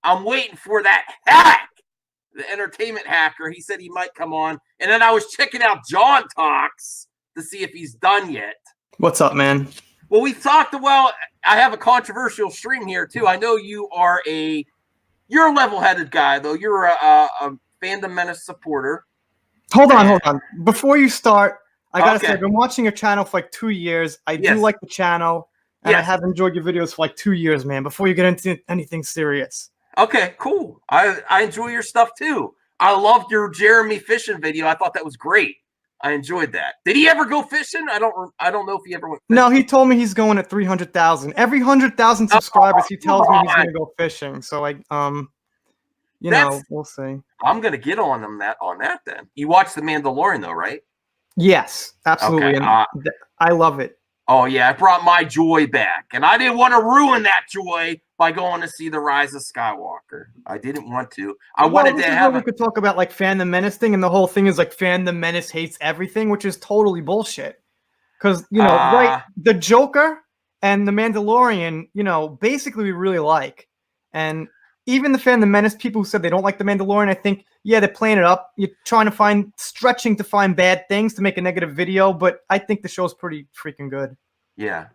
I'm waiting for that hack, the entertainment hacker. He said he might come on. And then I was checking out John Talks to see if he's done yet. What's up, man? Well, we talked, well, I have a controversial stream here, too. I know you're a level-headed guy, though. You're a Fandom Menace supporter. Hold on. Before you start, I gotta say, Okay. I've been watching your channel for like 2 years. I do Yes. like the channel, and I Yes. have enjoyed your videos for like 2 years, man. Before you get into anything serious. Okay, cool. I enjoy your stuff, too. I loved your Jeremy fishing video. I thought that was great. I enjoyed that. Did he ever go fishing? I don't know if he ever went fishing. No, he told me he's going at 300,000. Every 100,000 subscribers, he tells me he's gonna go fishing. So you know, we'll see. I'm gonna get on that then. You watched The Mandalorian though, right? Yes, absolutely. Okay, And I love it. Oh yeah, it brought my joy back, and I didn't want to ruin that joy by going to see The Rise of Skywalker. I didn't want to. I wanted to have. We could talk about like Fandom Menace thing, and the whole thing is like Fandom Menace hates everything, which is totally bullshit. Because right, the Joker and the Mandalorian, basically we really like, and even the Fandom Menace people who said they don't like the Mandalorian, I think they're playing it up. You're stretching to find bad things to make a negative video, but I think the show's pretty freaking good. Yeah.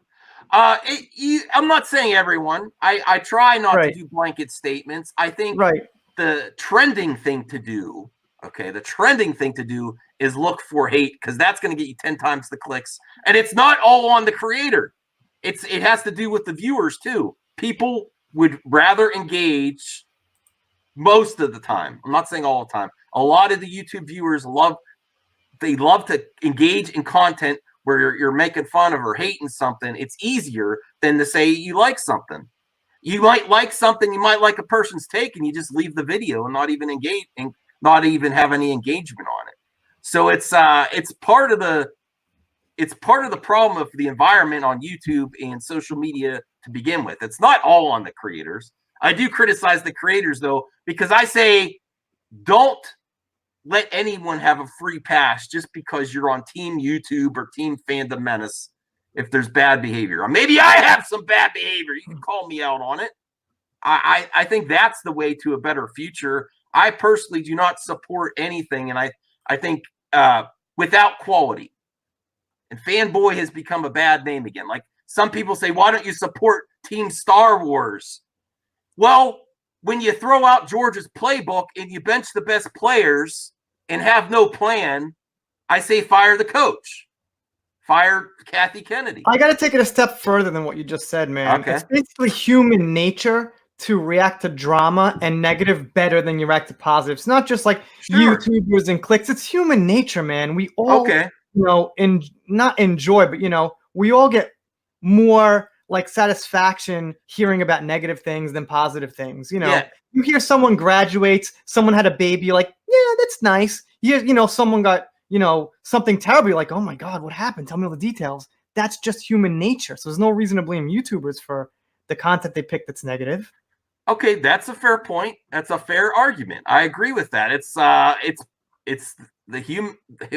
I'm not saying everyone. I try not to do blanket statements. I think the trending thing to do, is look for hate, because that's going to get you 10 times the clicks. And it's not all on the creator. It has to do with the viewers too. People would rather engage most of the time. I'm not saying all the time. A lot of the YouTube viewers love to engage in content where you're making fun of or hating something. It's easier than to say you like something. You might like something, you might like a person's take, and you just leave the video and not even engage and not even have any engagement on it. So it's part of the problem of the environment on YouTube and social media to begin with. It's not all on the creators. I do criticize the creators though, because I say don't let anyone have a free pass just because you're on Team YouTube or Team Fandom Menace if there's bad behavior. Or maybe I have some bad behavior. You can call me out on it. I think that's the way to a better future. I personally do not support anything, and I think without quality. And fanboy has become a bad name again. Like some people say, why don't you support Team Star Wars? Well, when you throw out George's playbook and you bench the best players and have no plan, I say fire the coach. Fire Kathy Kennedy. I got to take it a step further than what you just said, man. Okay. It's basically human nature to react to drama and negative better than you react to positive. It's not just like YouTubers and clicks. It's human nature, man. We all, not enjoy, but, we all get more like satisfaction hearing about negative things than positive things. You hear someone graduates, someone had a baby, you're like, yeah, that's nice. Someone got, something terrible, you're like, oh my God, what happened? Tell me all the details. That's just human nature. So there's no reason to blame YouTubers for the content they pick that's negative. Okay, that's a fair point. That's a fair argument. I agree with that. It's the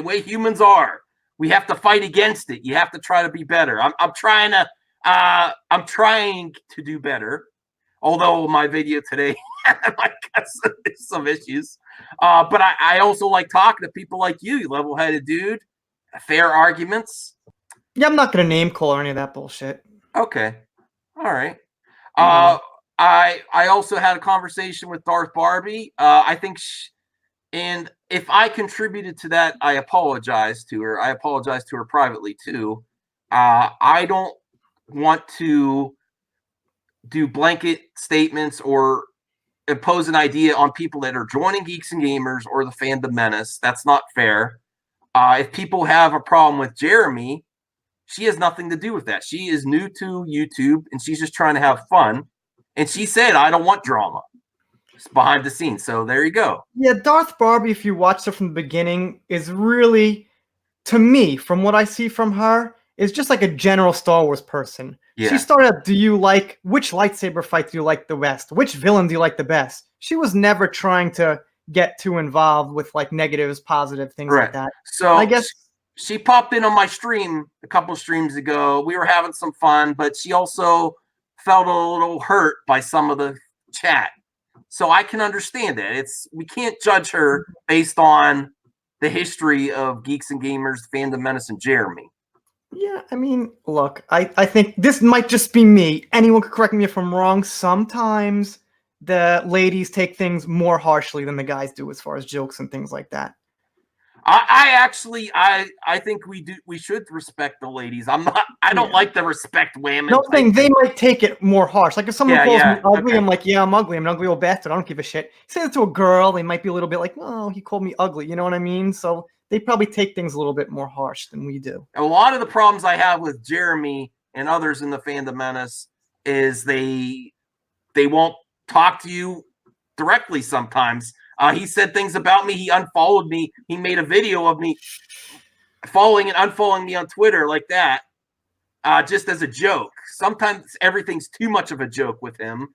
way humans are. We have to fight against it. You have to try to be better. I'm trying to do better. Although my video today might got some issues. But I also like talking to people like you level-headed dude. Fair arguments. Yeah, I'm not gonna name call or any of that bullshit. Okay. All right. I also had a conversation with Darth Barbie. I think and if I contributed to that, I apologize to her. I apologize to her privately too. I don't want to do blanket statements or impose an idea on people that are joining Geeks and Gamers or the Fandom Menace. That's not fair. If people have a problem with Jeremy, she has nothing to do with that. She is new to YouTube and she's just trying to have fun. And she said, I don't want drama. It's behind the scenes. So there you go. Yeah, Darth Barbie, if you watched her from the beginning, is really, to me, from what I see from her, is just like a general Star Wars person. Yeah. She started out, which lightsaber fight do you like the best? Which villain do you like the best? She was never trying to get too involved with like negatives, positive, things like that. So I guess she popped in on my stream a couple of streams ago. We were having some fun, but she also felt a little hurt by some of the chat. So I can understand that. We can't judge her based on the history of Geeks and Gamers, Fandom Menace, and Jeremy. Yeah, I mean, look, I think this might just be me. Anyone could correct me if I'm wrong. Sometimes the ladies take things more harshly than the guys do as far as jokes and things like that. I think we should respect the ladies. I don't like the respect women. No thing, they might take it more harsh. Like if someone calls me ugly, okay. I'm like, yeah, I'm ugly. I'm an ugly old bastard. I don't give a shit. Say it to a girl, they might be a little bit like, oh, he called me ugly. You know what I mean? So they probably take things a little bit more harsh than we do. A lot of the problems I have with Jeremy and others in the Fandom Menace is they won't talk to you directly sometimes. He said things about me. He unfollowed me. He made a video of me following and unfollowing me on Twitter like that, just as a joke. Sometimes everything's too much of a joke with him.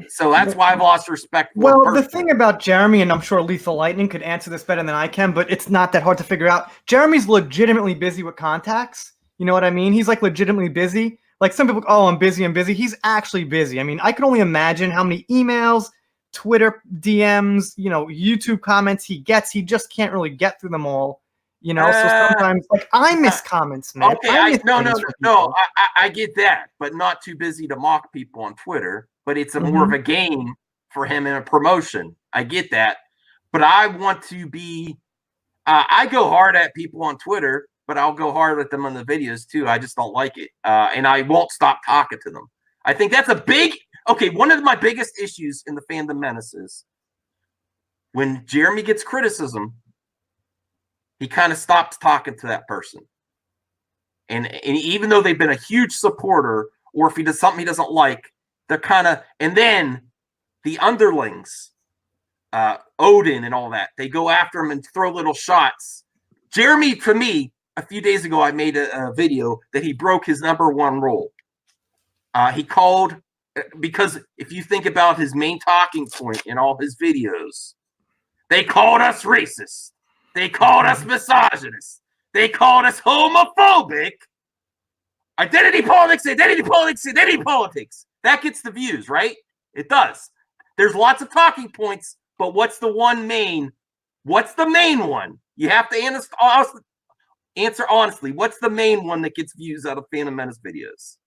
So that's why I've lost respect for him. Well, the thing about Jeremy, and I'm sure Lethal Lightning could answer this better than I can, but it's not that hard to figure out. Jeremy's legitimately busy with contacts. You know what I mean? He's like legitimately busy. Like some people, oh, I'm busy. He's actually busy. I mean, I can only imagine how many emails, Twitter DMs, YouTube comments he gets. He just can't really get through them all. So sometimes, like, I miss comments, man. Okay, I get that, but not too busy to mock people on Twitter. But it's more of a game for him and a promotion. I get that, but I want to be. I go hard at people on Twitter, but I'll go hard at them on the videos too. I just don't like it, and I won't stop talking to them. I think that's a big. Okay, one of my biggest issues in the Fandom Menace is when Jeremy gets criticism, he kind of stops talking to that person. And even though they've been a huge supporter, or if he does something he doesn't like, they're kind of, and then the underlings, Odin and all that, they go after him and throw little shots. Jeremy, to me, a few days ago, I made a video that he broke his #1 rule. He called, because if you think about his main talking point in all his videos, they called us racist. They called us misogynist. They called us homophobic. Identity politics. That gets the views, right? It does. There's lots of talking points, but what's the main one? You have to answer honestly. What's the main one that gets views out of Phantom Menace videos?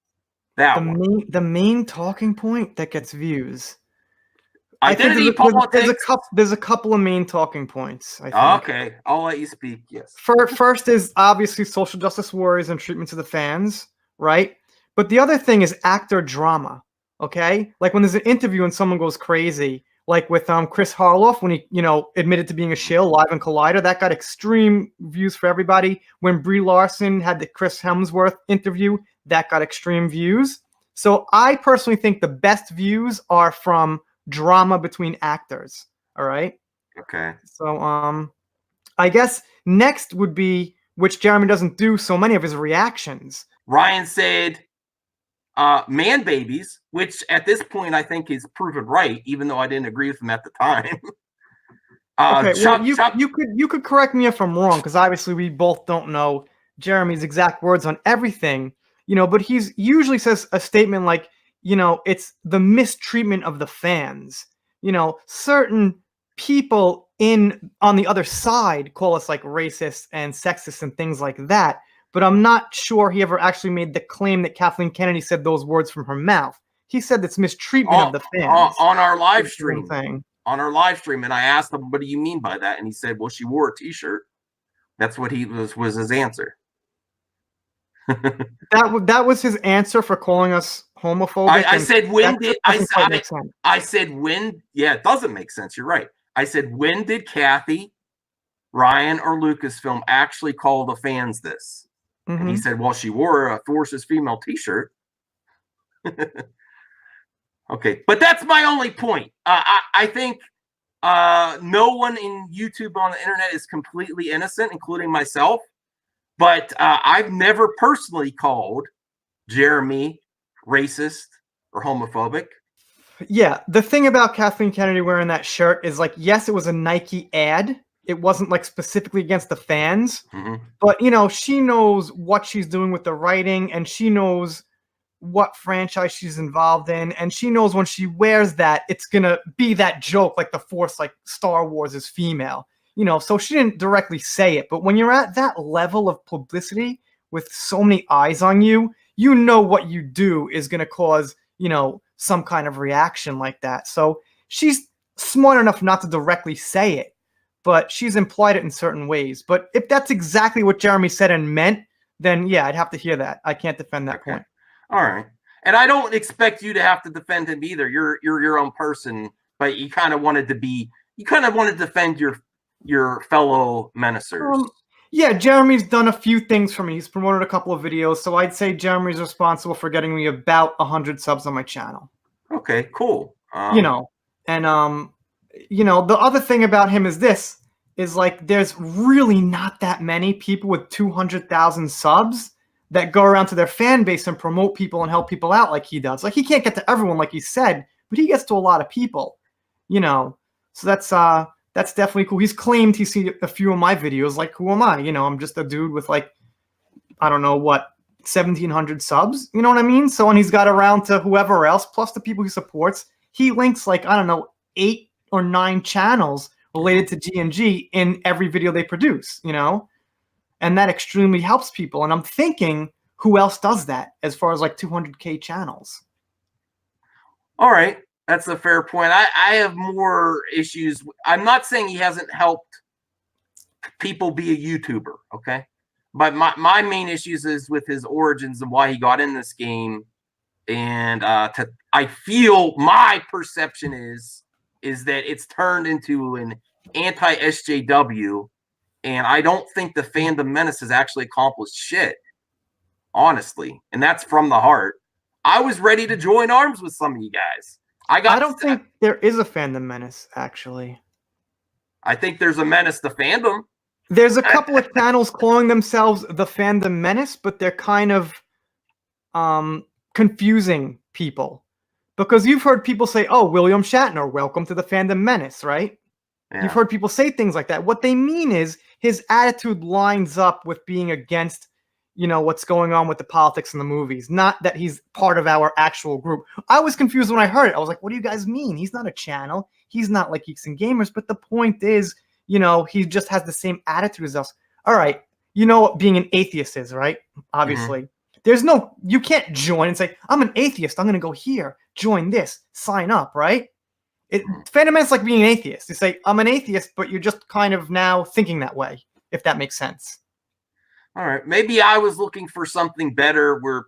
The main talking point that gets views. Identity politics. There's a couple of main talking points, I think. Okay, I'll let you speak. Yes. First is obviously social justice warriors and treatment to the fans, right? But the other thing is actor drama. Okay, like when there's an interview and someone goes crazy, like with Chris Harloff when he admitted to being a shill live in Collider, that got extreme views for everybody. When Brie Larson had the Chris Hemsworth interview, that got extreme views. So I personally think the best views are from drama between actors. All right. Okay. So I guess next would be, which Jeremy doesn't do so many of, his reactions. Ryan said man babies, which at this point I think is proven right, even though I didn't agree with him at the time. Okay, you could correct me if I'm wrong, because obviously we both don't know Jeremy's exact words on everything, but he's usually says a statement like, it's the mistreatment of the fans. Certain people on the other side call us like racist and sexist and things like that. But I'm not sure he ever actually made the claim that Kathleen Kennedy said those words from her mouth. He said it's mistreatment of the fans. On our live stream. On our live stream. And I asked him, what do you mean by that? And he said, well, she wore a t-shirt. That's what was his answer. That was his answer for calling us homophobic. I said, yeah, it doesn't make sense. You're right. I said, when did Kathy, Ryan, or Lucasfilm actually call the fans this? Mm-hmm. And he said, well, she wore a Forces female t-shirt. Okay. But that's my only point. I think no one in YouTube on the internet is completely innocent, including myself. But I've never personally called Jeremy racist or homophobic. Yeah. The thing about Kathleen Kennedy wearing that shirt is like, yes, it was a Nike ad. It wasn't like specifically against the fans, but she knows what she's doing with the writing, and she knows what franchise she's involved in, and she knows when she wears that, it's gonna be that joke, like the Force, like Star Wars is female, so she didn't directly say it, but when you're at that level of publicity with so many eyes on you, what you do is gonna cause, some kind of reaction like that. So she's smart enough not to directly say it, but she's implied it in certain ways. But if that's exactly what Jeremy said and meant, then yeah, I'd have to hear that. I can't defend that point. All right. And I don't expect you to have to defend him either. You're your own person, but you kind of wanted to defend your fellow menacers. Yeah, Jeremy's done a few things for me. He's promoted a couple of videos, so I'd say Jeremy's responsible for getting me about 100 subs on my channel. Okay, cool. The other thing about him is like there's really not that many people with 200,000 subs that go around to their fan base and promote people and help people out like he does. Like, he can't get to everyone like he said, but he gets to a lot of people, so that's definitely cool. He's claimed he's seen a few of my videos. Like, who am I? I'm just a dude with like, I don't know what, 1,700 subs. You know what I mean? So when he's got around to whoever else, plus the people he supports, he links like, I don't know, 8 or 9 channels related to G&G in every video they produce, and that extremely helps people. And I'm thinking, who else does that as far as like 200K channels? All right. That's a fair point. I have more issues. I'm not saying he hasn't helped people be a YouTuber, okay? But my main issues is with his origins and why he got in this game. And I feel my perception is that it's turned into an anti-SJW, and I don't think the Fandom Menace has actually accomplished shit, honestly. And that's from the heart. I was ready to join arms with some of you guys. I don't think there is a Fandom Menace, actually. I think there's a menace to fandom. There's a couple of channels calling themselves the Fandom Menace, but they're kind of confusing people. Because you've heard people say, oh, William Shatner, welcome to the Fandom Menace, right? Yeah. You've heard people say things like that. What they mean is his attitude lines up with being against what's going on with the politics in the movies, not that he's part of our actual group. I was confused when I heard it. I was like, what do you guys mean? He's not a channel. He's not like Geeks and Gamers. But the point is, he just has the same attitude as us. All right. You know what being an atheist is, right? Obviously. Mm-hmm. You can't join and say, I'm an atheist. I'm going to go here, join this, sign up, right? Fandom Menace is like being an atheist. You say, I'm an atheist, but you're just kind of now thinking that way, if that makes sense. All right. Maybe I was looking for something better where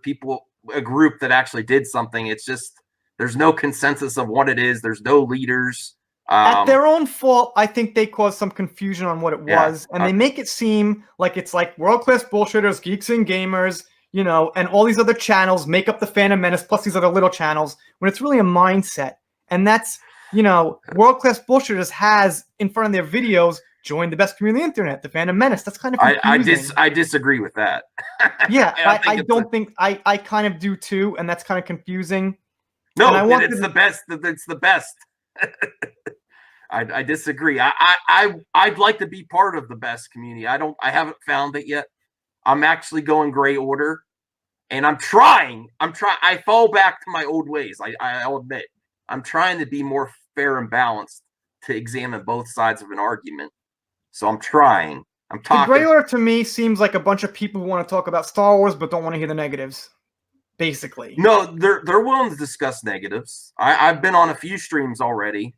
a group that actually did something. It's just, there's no consensus of what it is. There's no leaders. At their own fault, I think they caused some confusion on what it was. And they make it seem like it's like world-class bullshitters, Geeks and Gamers, and all these other channels make up the Phantom Menace plus these other little channels, when it's really a mindset. And that's, world-class bullshitters has in front of their videos, join the best community on the internet, the Phantom Menace. That's kind of confusing. I disagree with that. Yeah, I kind of do too, and that's kind of confusing. No, it's the best. It's the best. I disagree. I'd like to be part of the best community. I haven't found it yet. I'm actually going gray order, and I'm trying. I fall back to my old ways. I'll admit. I'm trying to be more fair and balanced to examine both sides of an argument. So I'm trying. I'm talking. The gray order to me seems like a bunch of people who want to talk about Star Wars but don't want to hear the negatives. Basically. No, they're willing to discuss negatives. I've been on a few streams already.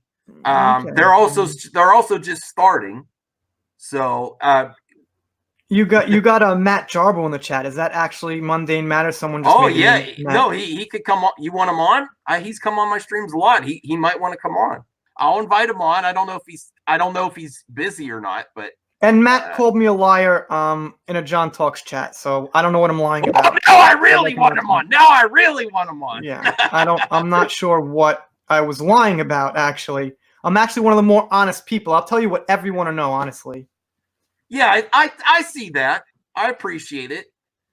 Okay. They're also just starting. So you got a Matt Jarbo in the chat. Is that actually Mundane Matter? Someone just no, he could come on. You want him on? He's come on my streams a lot. He might want to come on. I'll invite him on. I don't know if he's busy or not, but and Matt called me a liar in a John Talks chat, so I don't know what I'm lying about. Now I really want him on. Now I really want him on. Yeah. I'm not sure what I was lying about, actually. I'm actually one of the more honest people. I'll tell you whatever you want to know, honestly. Yeah, I see that. I appreciate it.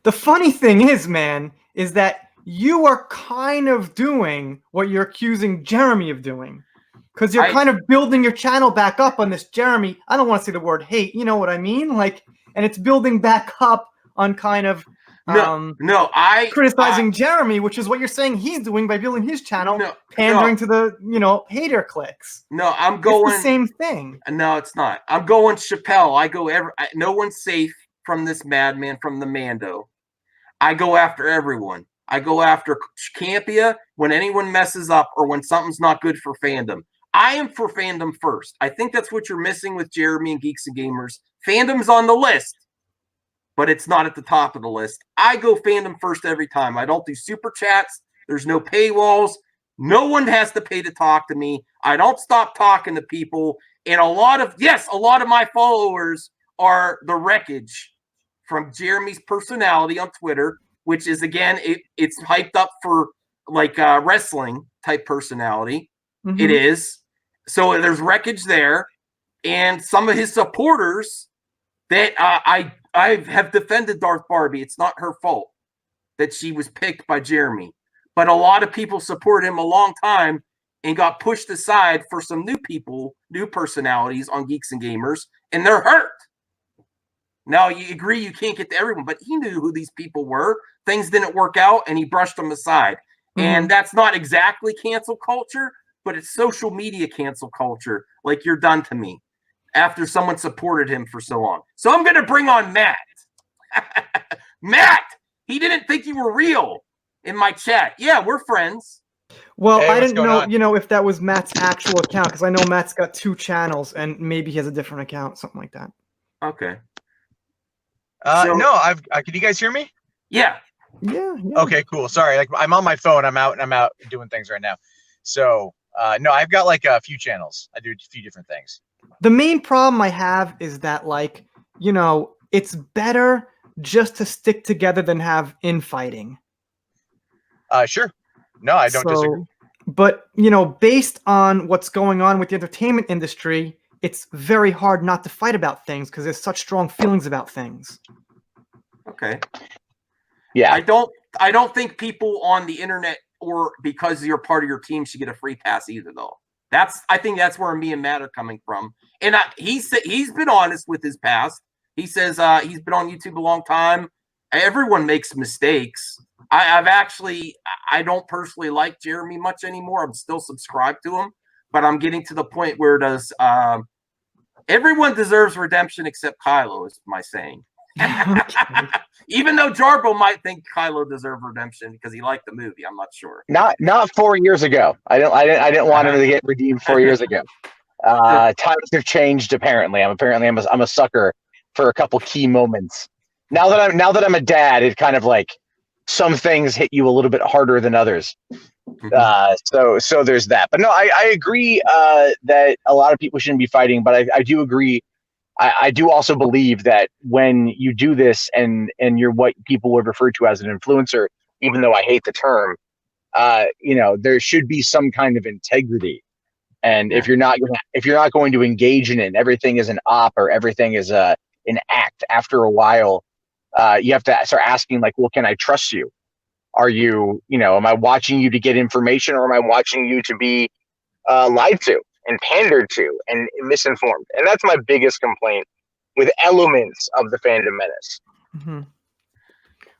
The funny thing is, man, is that you are kind of doing what you're accusing Jeremy of doing. Because you're kind of building your channel back up on this Jeremy. I don't want to say the word hate. You know what I mean? Like, and it's building back up on kind of criticizing Jeremy, which is what you're saying he's doing by building his channel, pandering to the hater clicks. No, I'm going it's the same thing. No, it's not. I'm going Chappelle. No one's safe from this madman, from the Mando. I go after everyone. I go after Campia when anyone messes up or when something's not good for fandom. I am for fandom first. I think that's what you're missing with Jeremy and Geeks and Gamers. Fandom's on the list, but it's not at the top of the list. I go fandom first every time. I don't do super chats. There's no paywalls. No one has to pay to talk to me. I don't stop talking to people. And a lot of my followers are the wreckage from Jeremy's personality on Twitter, which is, again, it's hyped up for like wrestling type personality. Mm-hmm. It is. So there's wreckage there. And some of his supporters that I have defended Darth Barbie. It's not her fault that she was picked by Jeremy. But a lot of people support him a long time and got pushed aside for some new people, new personalities on Geeks and Gamers, and they're hurt. Now, you agree you can't get to everyone, but he knew who these people were. Things didn't work out, and he brushed them aside. Mm-hmm. And that's not exactly cancel culture, but it's social media cancel culture, like you're done to me, after someone supported him for so long. So I'm going to bring on Matt. Matt, he didn't think you were real in my chat. Yeah, we're friends. Well, hey, I didn't know, if that was Matt's actual account, because I know Matt's got 2 channels, and maybe he has a different account, something like that. Okay. No, can you guys hear me? Yeah. Yeah. Okay, cool. Sorry, I'm on my phone. I'm out doing things right now. So, no, I've got like a few channels. I do a few different things. The main problem I have is that, it's better just to stick together than have infighting. Sure. No, I don't disagree. But, based on what's going on with the entertainment industry, it's very hard not to fight about things because there's such strong feelings about things. Okay. Yeah. I don't think people on the internet or because you're part of your team should get a free pass either, though. I think that's where me and Matt are coming from. And he's been honest with his past. He says he's been on YouTube a long time. Everyone makes mistakes. I don't personally like Jeremy much anymore. I'm still subscribed to him, but I'm getting to the point where everyone deserves redemption except Kylo, is my saying. Even though Jarbo might think Kylo deserved redemption because he liked the movie, I'm not sure. Not 4 years ago. I didn't want him to get redeemed 4 years ago. Times have changed. Apparently, I'm a sucker for a couple key moments. Now that I'm a dad, it kind of like some things hit you a little bit harder than others. So there's that. But no, I agree that a lot of people shouldn't be fighting. But I do agree. I do also believe that when you do this and you're what people would refer to as an influencer, even though I hate the term, there should be some kind of integrity. And if you're not going to engage in it, and everything is an op or everything is an act. After a while, you have to start asking, like, well, can I trust you? Are you, am I watching you to get information, or am I watching you to be lied to and pandered to and misinformed? And that's my biggest complaint with elements of the fandom menace. Mm-hmm.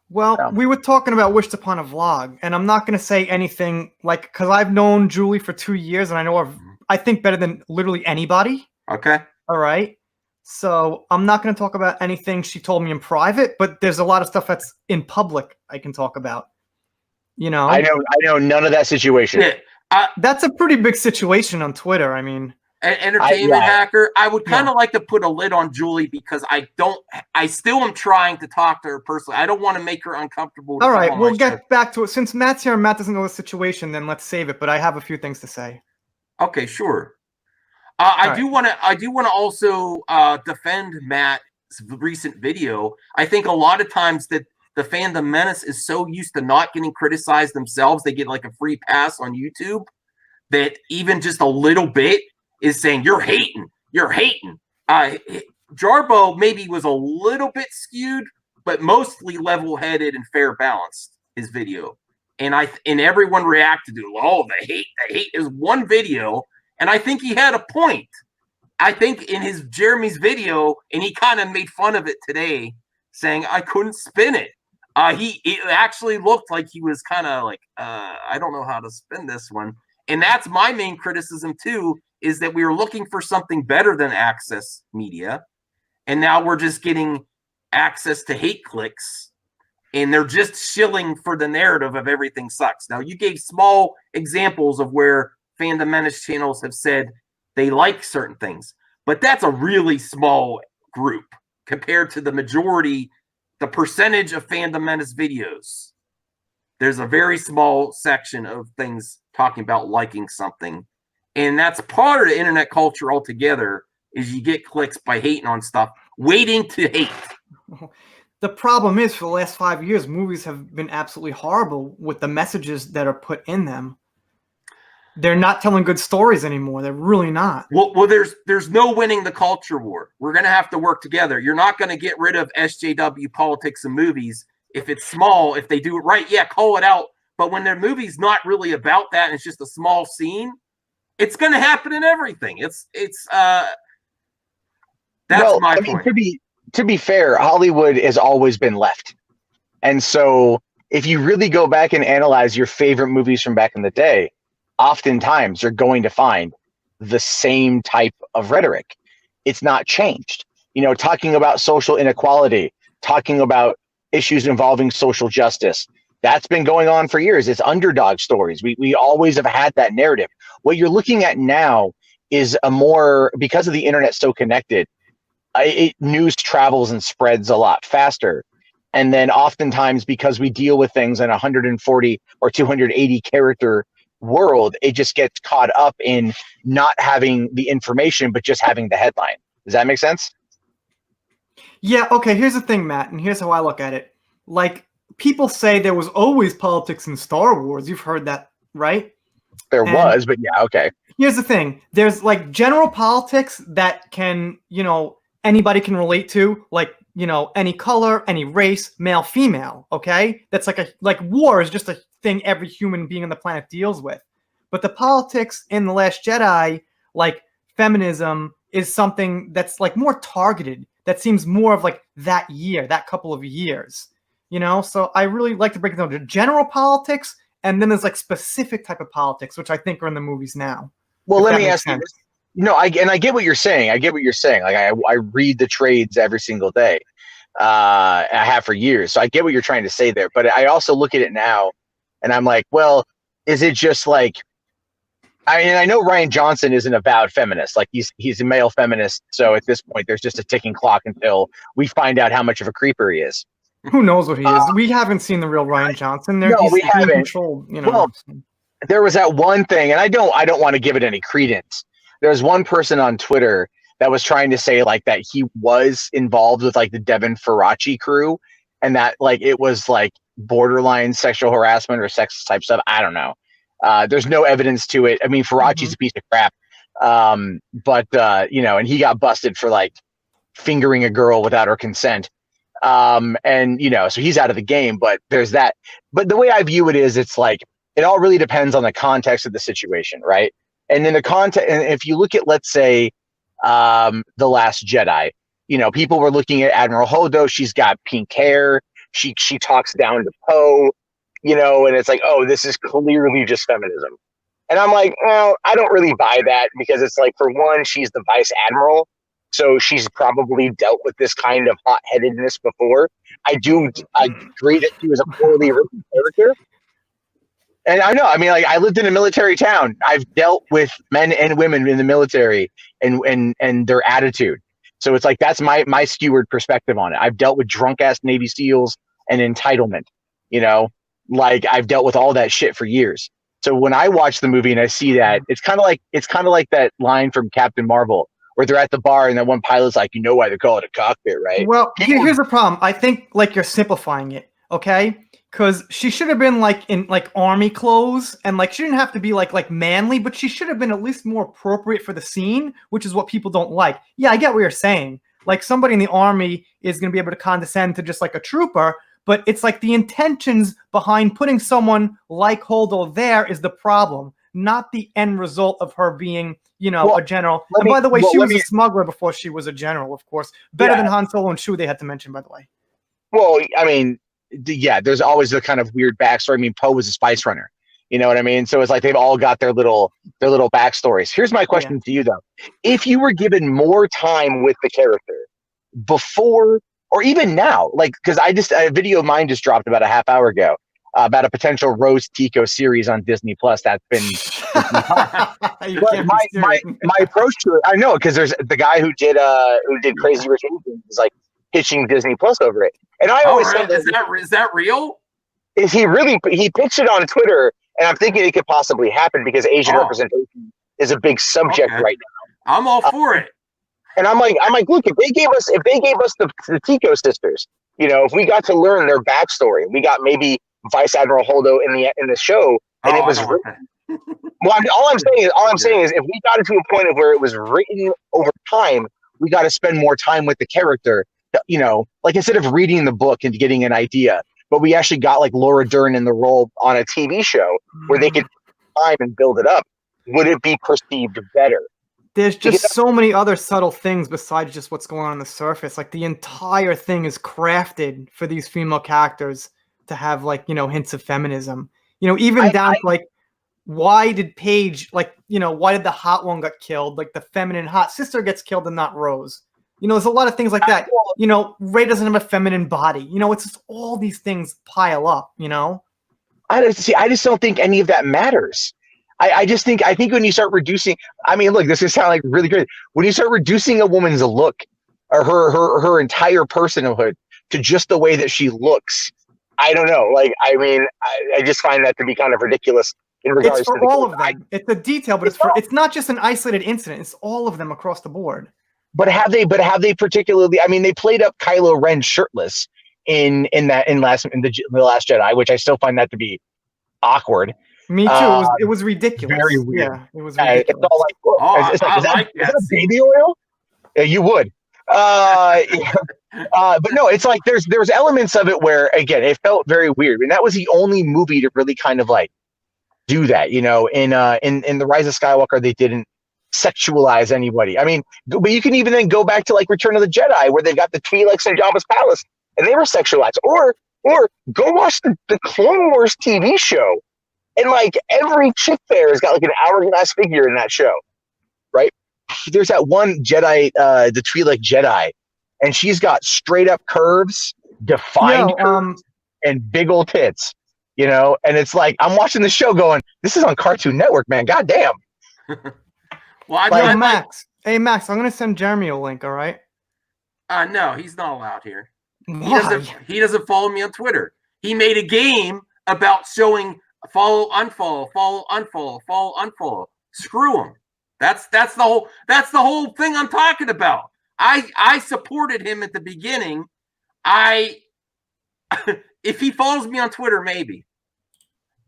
Well, we were talking about Wished Upon a Vlog, and I'm not going to say anything because I've known Julie for 2 years, and I know her, I think, better than literally anybody. Okay. All right. So I'm not going to talk about anything she told me in private, but there's a lot of stuff that's in public I can talk about. I know none of that situation. Yeah. That's a pretty big situation on Twitter. I mean, entertainment hacker. I would kind of like to put a lid on Julie because I still am trying to talk to her personally. I don't want to make her uncomfortable. All right, we'll get back to it. Since Matt's here and Matt doesn't know the situation, then let's save it. But I have a few things to say. Okay, sure. I do want to also defend Matt's recent video. I think a lot of times that the fandom menace is so used to not getting criticized themselves, they get like a free pass on YouTube, that even just a little bit is saying you're hating. Jarbo maybe was a little bit skewed, but mostly level-headed and fair balanced, his video. And everyone reacted to, the hate is one video. And I think he had a point. I think in Jeremy's video, and he kind of made fun of it today, saying I couldn't spin it. It actually looked like he was kind of like, I don't know how to spin this one. And that's my main criticism too, is that we were looking for something better than access media. And now we're just getting access to hate clicks. And they're just shilling for the narrative of everything sucks. Now, you gave small examples of where Fandom Menace channels have said they like certain things. But that's a really small group compared to the majority, the percentage of Fandom Menace videos. There's a very small section of things talking about liking something. And that's part of the internet culture altogether, is you get clicks by hating on stuff, waiting to hate. The problem is, for the last 5 years, movies have been absolutely horrible with the messages that are put in them. They're not telling good stories anymore. They're really not. Well, there's no winning the culture war. We're going to have to work together. You're not going to get rid of SJW politics in movies. If it's small, if they do it right, yeah, call it out. But when their movie's not really about that and it's just a small scene, it's going to happen in everything. That's my point. To be fair, Hollywood has always been left. And so if you really go back and analyze your favorite movies from back in the day, oftentimes you're going to find the same type of rhetoric. It's not changed. Talking about social inequality, talking about issues involving social justice, that's been going on for years. It's underdog stories. We always have had that narrative. What you're looking at now is because of the internet so connected, news travels and spreads a lot faster. And then oftentimes, because we deal with things in 140 or 280 character world, it just gets caught up in not having the information, but just having the headline. Does that make sense? Yeah, okay, here's the thing, Matt, and here's how I look at it. Like, people say there was always politics in Star Wars. You've heard that, right? There was, but yeah, okay. Here's the thing. There's, like, general politics that can, anybody can relate to, like, any color, any race, male, female, okay? That's like war is just a thing every human being on the planet deals with. But the politics in The Last Jedi, like feminism, is something that's like more targeted. That seems more of like that couple of years, So I really like to break it down to general politics, and then there's like specific type of politics, which I think are in the movies now. Well, let me ask you this. I get what you're saying. Like I read the trades every single day. I have for years. So I get what you're trying to say there. But I also look at it now and I'm like, well, is it just like, I know Rian Johnson isn't a avowed feminist. Like he's a male feminist. So at this point, there's just a ticking clock until we find out how much of a creeper he is. Who knows what he is? We haven't seen the real Rian Johnson. We haven't. Controlled, Well, there was that one thing, and I don't want to give it any credence. There's one person on Twitter that was trying to say like that he was involved with like the Devin Faraci crew, and that like it was like borderline sexual harassment or sexist type stuff. I don't know. There's no evidence to it. I mean, Faraci's a piece of crap. But and he got busted for like fingering a girl without her consent. So he's out of the game, but there's that. But the way I view it is, it's like, it all really depends on the context of the situation, right? And in the context, and if you look at, let's say, The Last Jedi, people were looking at Admiral Hodo. She's got pink hair. She talks down to Poe, and it's like, oh, this is clearly just feminism. And I'm like, well, I don't really buy that, because it's like, for one, she's the vice admiral, so she's probably dealt with this kind of hot-headedness before. I agree that she was a poorly written character. And I know, I mean, like, I lived in a military town. I've dealt with men and women in the military and their attitude. So it's like, that's my skewered perspective on it. I've dealt with drunk ass Navy SEALs and entitlement, like I've dealt with all that shit for years. So when I watch the movie and I see that, it's kind of like that line from Captain Marvel where they're at the bar and that one pilot's like, you know why they call it a cockpit, right? Well, here's the problem. I think like you're simplifying it, okay? Because she should have been like in like army clothes, and like she didn't have to be like manly, but she should have been at least more appropriate for the scene, which is what people don't like. Yeah, I get what you're saying. Like somebody in the army is going to be able to condescend to just like a trooper, but it's like the intentions behind putting someone like Holdo there is the problem, not the end result of her being, a general. And by the way, she was a smuggler before she was a general, of course. Better than Han Solo and Chewie, they had to mention, by the way. Well, I mean, yeah, there's always the kind of weird backstory. I mean, Poe was a spice runner. You know what I mean? So it's like they've all got their little backstories. Here's my question to you though: if you were given more time with the character before, or even now, like, because a video of mine just dropped about a half hour ago about a potential Rose Tico series on Disney Plus that's been. my approach to it, I know, because there's the guy who did Crazy Rich Asians is like pitching Disney Plus over it, and I always said, is that real? Is he really? He pitched it on Twitter. And I'm thinking it could possibly happen because Asian representation is a big subject right now. I'm all for it. And I'm like, look, if they gave us the Tico sisters, you know, if we got to learn their backstory, we got maybe Vice Admiral Holdo in the show, and it was written. Well, all I'm saying is, if we got it to a point of where it was written over time, we got to spend more time with the character. You know, like instead of reading the book and getting an idea. But we actually got like Laura Dern in the role on a TV show where they could time and build it up. Would it be perceived better? There's just so many other subtle things besides just what's going on the surface. Like the entire thing is crafted for these female characters to have like, you know, hints of feminism. You know, even down to like, why did Paige, like, you know, why did the hot one get killed? Like the feminine hot sister gets killed and not Rose. You know, there's a lot of things like that. You know, Rey doesn't have a feminine body. You know, it's just all these things pile up, you know? I just don't think any of that matters. I think when you start reducing, I mean, look, this is sound like really good. When you start reducing a woman's look or her entire personhood to just the way that she looks, I don't know. Like, I mean, I just find that to be kind of ridiculous in regards to all of them. It's a detail, but it's not just an isolated incident. It's all of them across the board. But have they particularly? I mean, they played up Kylo Ren shirtless in the Last Jedi, which I still find that to be awkward. Me too. It was ridiculous. Very weird. Yeah, it was ridiculous. It's all like, is that baby oil? Yeah, you would. But no, it's like there's elements of it where again it felt very weird, and that was the only movie to really kind of like do that. You know, in the Rise of Skywalker, they didn't sexualize anybody. I mean, but you can even then go back to like Return of the Jedi, where they've got the Twi'leks in Jabba's palace, and they were sexualized. Or go watch the Clone Wars TV show, and like every chick there has got like an hourglass figure in that show, right? There's that one Jedi, the Twi'lek Jedi, and she's got straight up curves, defined curves, and big old tits, you know. And it's like I'm watching the show, going, "This is on Cartoon Network, man. God damn." Well, Hey Max, I'm gonna send Jeremy a link. All right? No, he's not allowed here. Why? He doesn't follow me on Twitter. He made a game about showing follow, unfollow, follow, unfollow, follow, unfollow. Screw him. That's the whole thing I'm talking about. I supported him at the beginning. If he follows me on Twitter, maybe,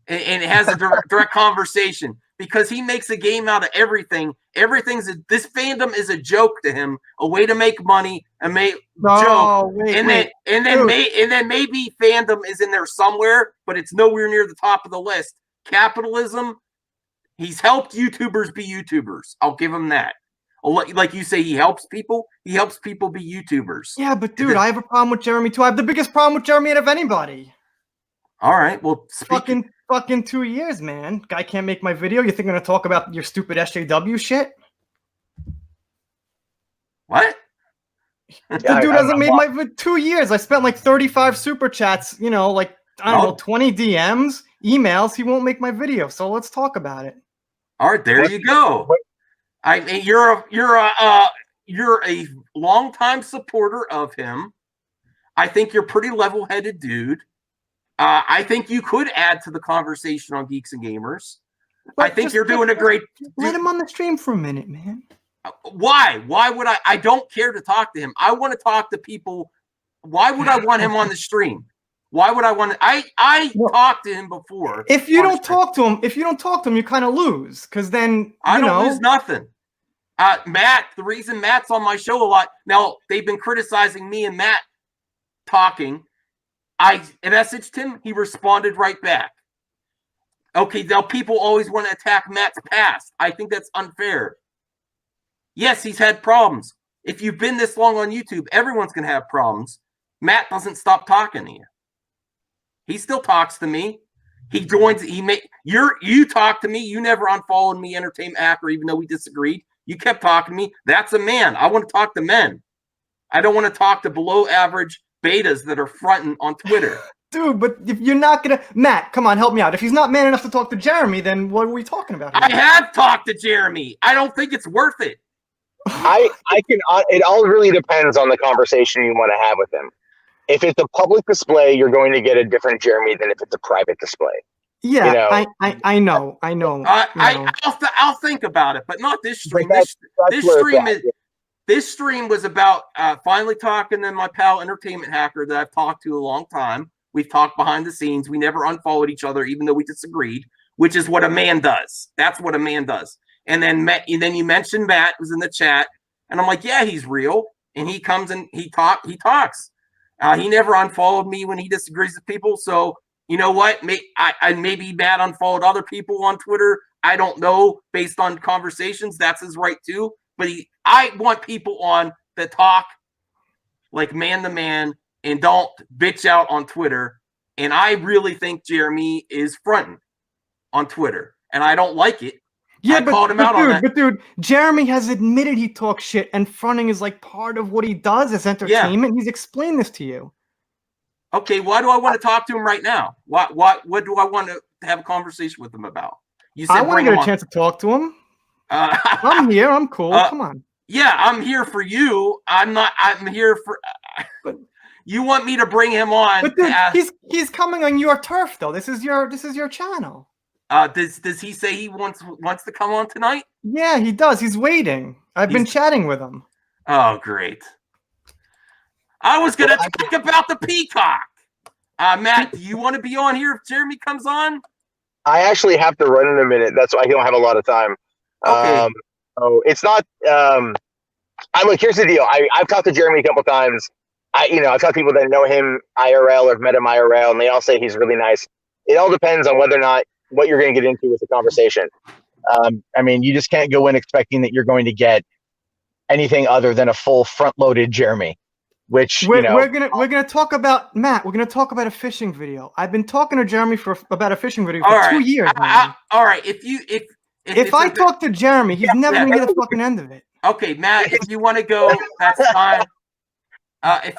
and it has a direct conversation. Because he makes a game out of everything. This fandom is a joke to him, a way to make money, and then maybe fandom is in there somewhere, but it's nowhere near the top of the list. Capitalism. He's helped YouTubers be YouTubers. I'll give him that. Like you say, he helps people. He helps people be YouTubers. Yeah, but dude, I have a problem with Jeremy too. I have the biggest problem with Jeremy out of anybody. All right, well, fucking 2 years, man. Guy can't make my video. You think I'm gonna talk about your stupid SJW shit? What? The dude hasn't made my 2 years. I spent like 35 super chats. You know, like I don't know, 20 DMs, emails. He won't make my video. So let's talk about it. All right, there you go. I mean, you're a longtime supporter of him. I think you're a pretty level-headed dude. I think you could add to the conversation on Geeks and Gamers. But I think you're doing a great. Let him on the stream for a minute, man. Why? Why would I? I don't care to talk to him. I want to talk to people. Why would I want him on the stream? Why would I want to? I talked to him before. If you don't talk to him, you kind of lose, because then I don't lose nothing. Matt, the reason Matt's on my show a lot now, they've been criticizing me and Matt talking. I messaged him. He responded right back. Okay, now people always want to attack Matt's past. I think that's unfair. Yes, he's had problems. If you've been this long on YouTube, everyone's going to have problems. Matt doesn't stop talking to you. He still talks to me. He joins. You talk to me. You never unfollowed me, Entertainment Hacker, even though we disagreed. You kept talking to me. That's a man. I want to talk to men. I don't want to talk to below average betas that are fronting on Twitter. Dude, but if you're not gonna, Matt, come on, help me out. If he's not man enough to talk to Jeremy, then what are we talking about here? I have talked to Jeremy. I don't think it's worth it. I can. It all really depends on the conversation you want to have with him. If it's a public display, you're going to get a different Jeremy than if it's a private display. Yeah, you know? I know. I'll think about it, but not this stream. That's This stream was about finally talking to my pal Entertainment Hacker that I've talked to a long time. We've talked behind the scenes. We never unfollowed each other, even though we disagreed, which is what a man does. That's what a man does. And then you mentioned Matt was in the chat, and I'm like, yeah, he's real. And he comes and he talks. He never unfollowed me when he disagrees with people. So you know what? Maybe Matt unfollowed other people on Twitter. I don't know. Based on conversations, that's his right too. But I want people on that talk like man to man and don't bitch out on Twitter. And I really think Jeremy is fronting on Twitter, and I don't like it. Yeah, I called him out on that. But dude, Jeremy has admitted he talks shit, and fronting is like part of what he does as entertainment. Yeah. He's explained this to you. Okay, why do I want to talk to him right now? What do I want to have a conversation with him about? You said I want to get a chance to talk to him. I'm here. I'm cool. Come on. Yeah, I'm here for you. I'm here for. You want me to bring him on? But dude, he's coming on your turf, though. This is your channel. Does he say he wants to come on tonight? Yeah, he does. He's waiting. I've been chatting with him. Oh, great. I was going to talk about the Peacock. Matt, do you want to be on here if Jeremy comes on? I actually have to run in a minute. That's why I don't have a lot of time. Okay. So it's not. Look, here's the deal. I've talked to Jeremy a couple times. I've talked to people that know him IRL or have met him IRL, and they all say he's really nice. It all depends on whether or not what you're going to get into with the conversation. You just can't go in expecting that you're going to get anything other than a full front-loaded Jeremy. Which we're gonna talk about, Matt. We're gonna talk about a fishing video. I've been talking to Jeremy about a fishing video for 2 years. All right, if I talk to Jeremy, he's never gonna get the fucking end of it. Okay, Matt, if you want to go, that's fine. I'll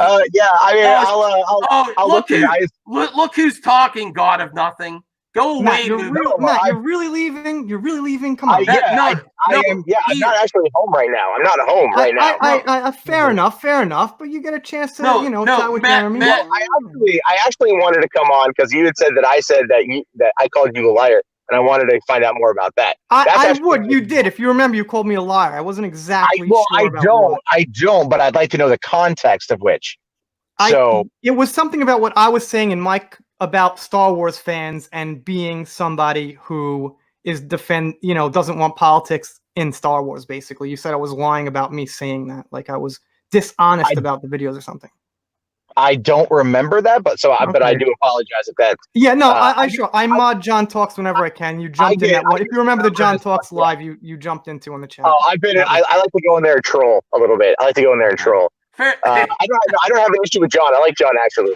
look who's talking, God of nothing. Go away, Matt. You're really leaving. You're really leaving. Come on. I am. Yeah, I'm not actually home right now. I'm not home right now. Fair enough. But you get a chance to, chat with Jeremy. Matt, I actually wanted to come on because you had said that I said that I called you a liar, and I wanted to find out more about that. I would. You did. If you remember, you called me a liar. I wasn't exactly sure about I don't. But I'd like to know the context of which. It was something about what I was saying in my about Star Wars fans and being somebody who is doesn't want politics in Star Wars. Basically, you said I was lying about me saying that, like I was dishonest about the videos or something. I don't remember that, but I do apologize if that. Yeah, no, I mod John Talks whenever I can. You jumped in that one. If you remember the John Talks live, you jumped into on the chat. Oh, I like to go in there and troll a little bit. I like to go in there and troll. Fair. I don't have an issue with John. I like John actually.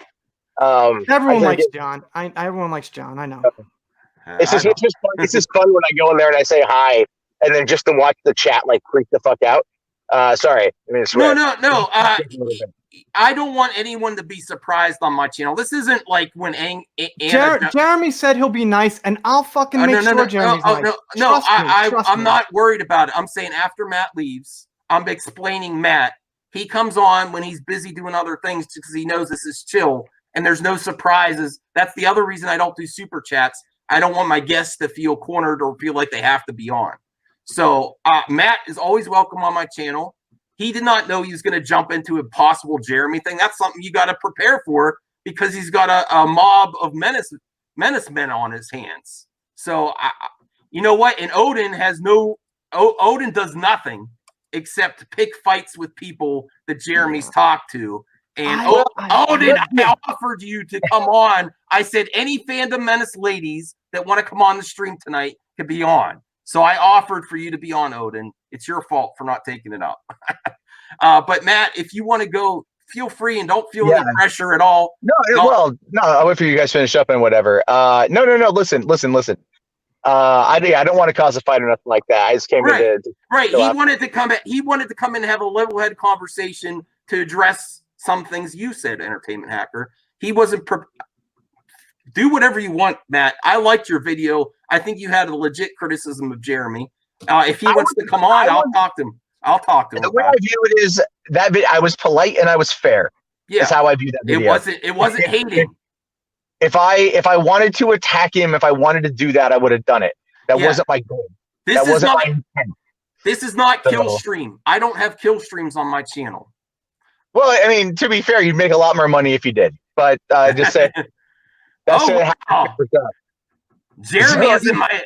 Everyone likes John. Everyone likes John. I know. It's just fun. It's just fun when I go in there and I say hi, and then just to watch the chat like freak the fuck out. Sorry. No. I don't want anyone to be surprised on my channel. This isn't like when Jeremy said he'll be nice, and I'll fucking make sure Jeremy's nice. I'm not worried about it. I'm saying after Matt leaves, I'm explaining Matt. He comes on when he's busy doing other things because he knows this is chill and there's no surprises. That's the other reason I don't do super chats. I don't want my guests to feel cornered or feel like they have to be on. So Matt is always welcome on my channel. He did not know he was going to jump into a possible Jeremy thing. That's something you got to prepare for because he's got a mob of menace men on his hands. So you know what? And Odin does nothing except pick fights with people that Jeremy's talked to. And Odin, I offered you to come on. I said any Fandom Menace ladies that want to come on the stream tonight could be on. So I offered for you to be on, Odin. It's your fault for not taking it up. But Matt, if you want to go feel free and don't feel any pressure at all. No, no, I'll wait for you guys to finish up and whatever. No. Listen. I don't want to cause a fight or nothing like that. I just came in to He wanted to come. He wanted to come in and have a level-headed conversation to address some things you said, Entertainment Hacker. He wasn't. Do whatever you want, Matt. I liked your video. I think you had a legit criticism of Jeremy. If he wants to come on, I'll talk to him. The way I view it is that I was polite and I was fair. Yeah, that's how I view that video. It wasn't hating. If I wanted to attack him, if I wanted to do that, I would have done it. That wasn't my goal. That wasn't my intent. This is not kill stream. I don't have kill streams on my channel. Well, I mean, to be fair, you'd make a lot more money if you did. But just say that's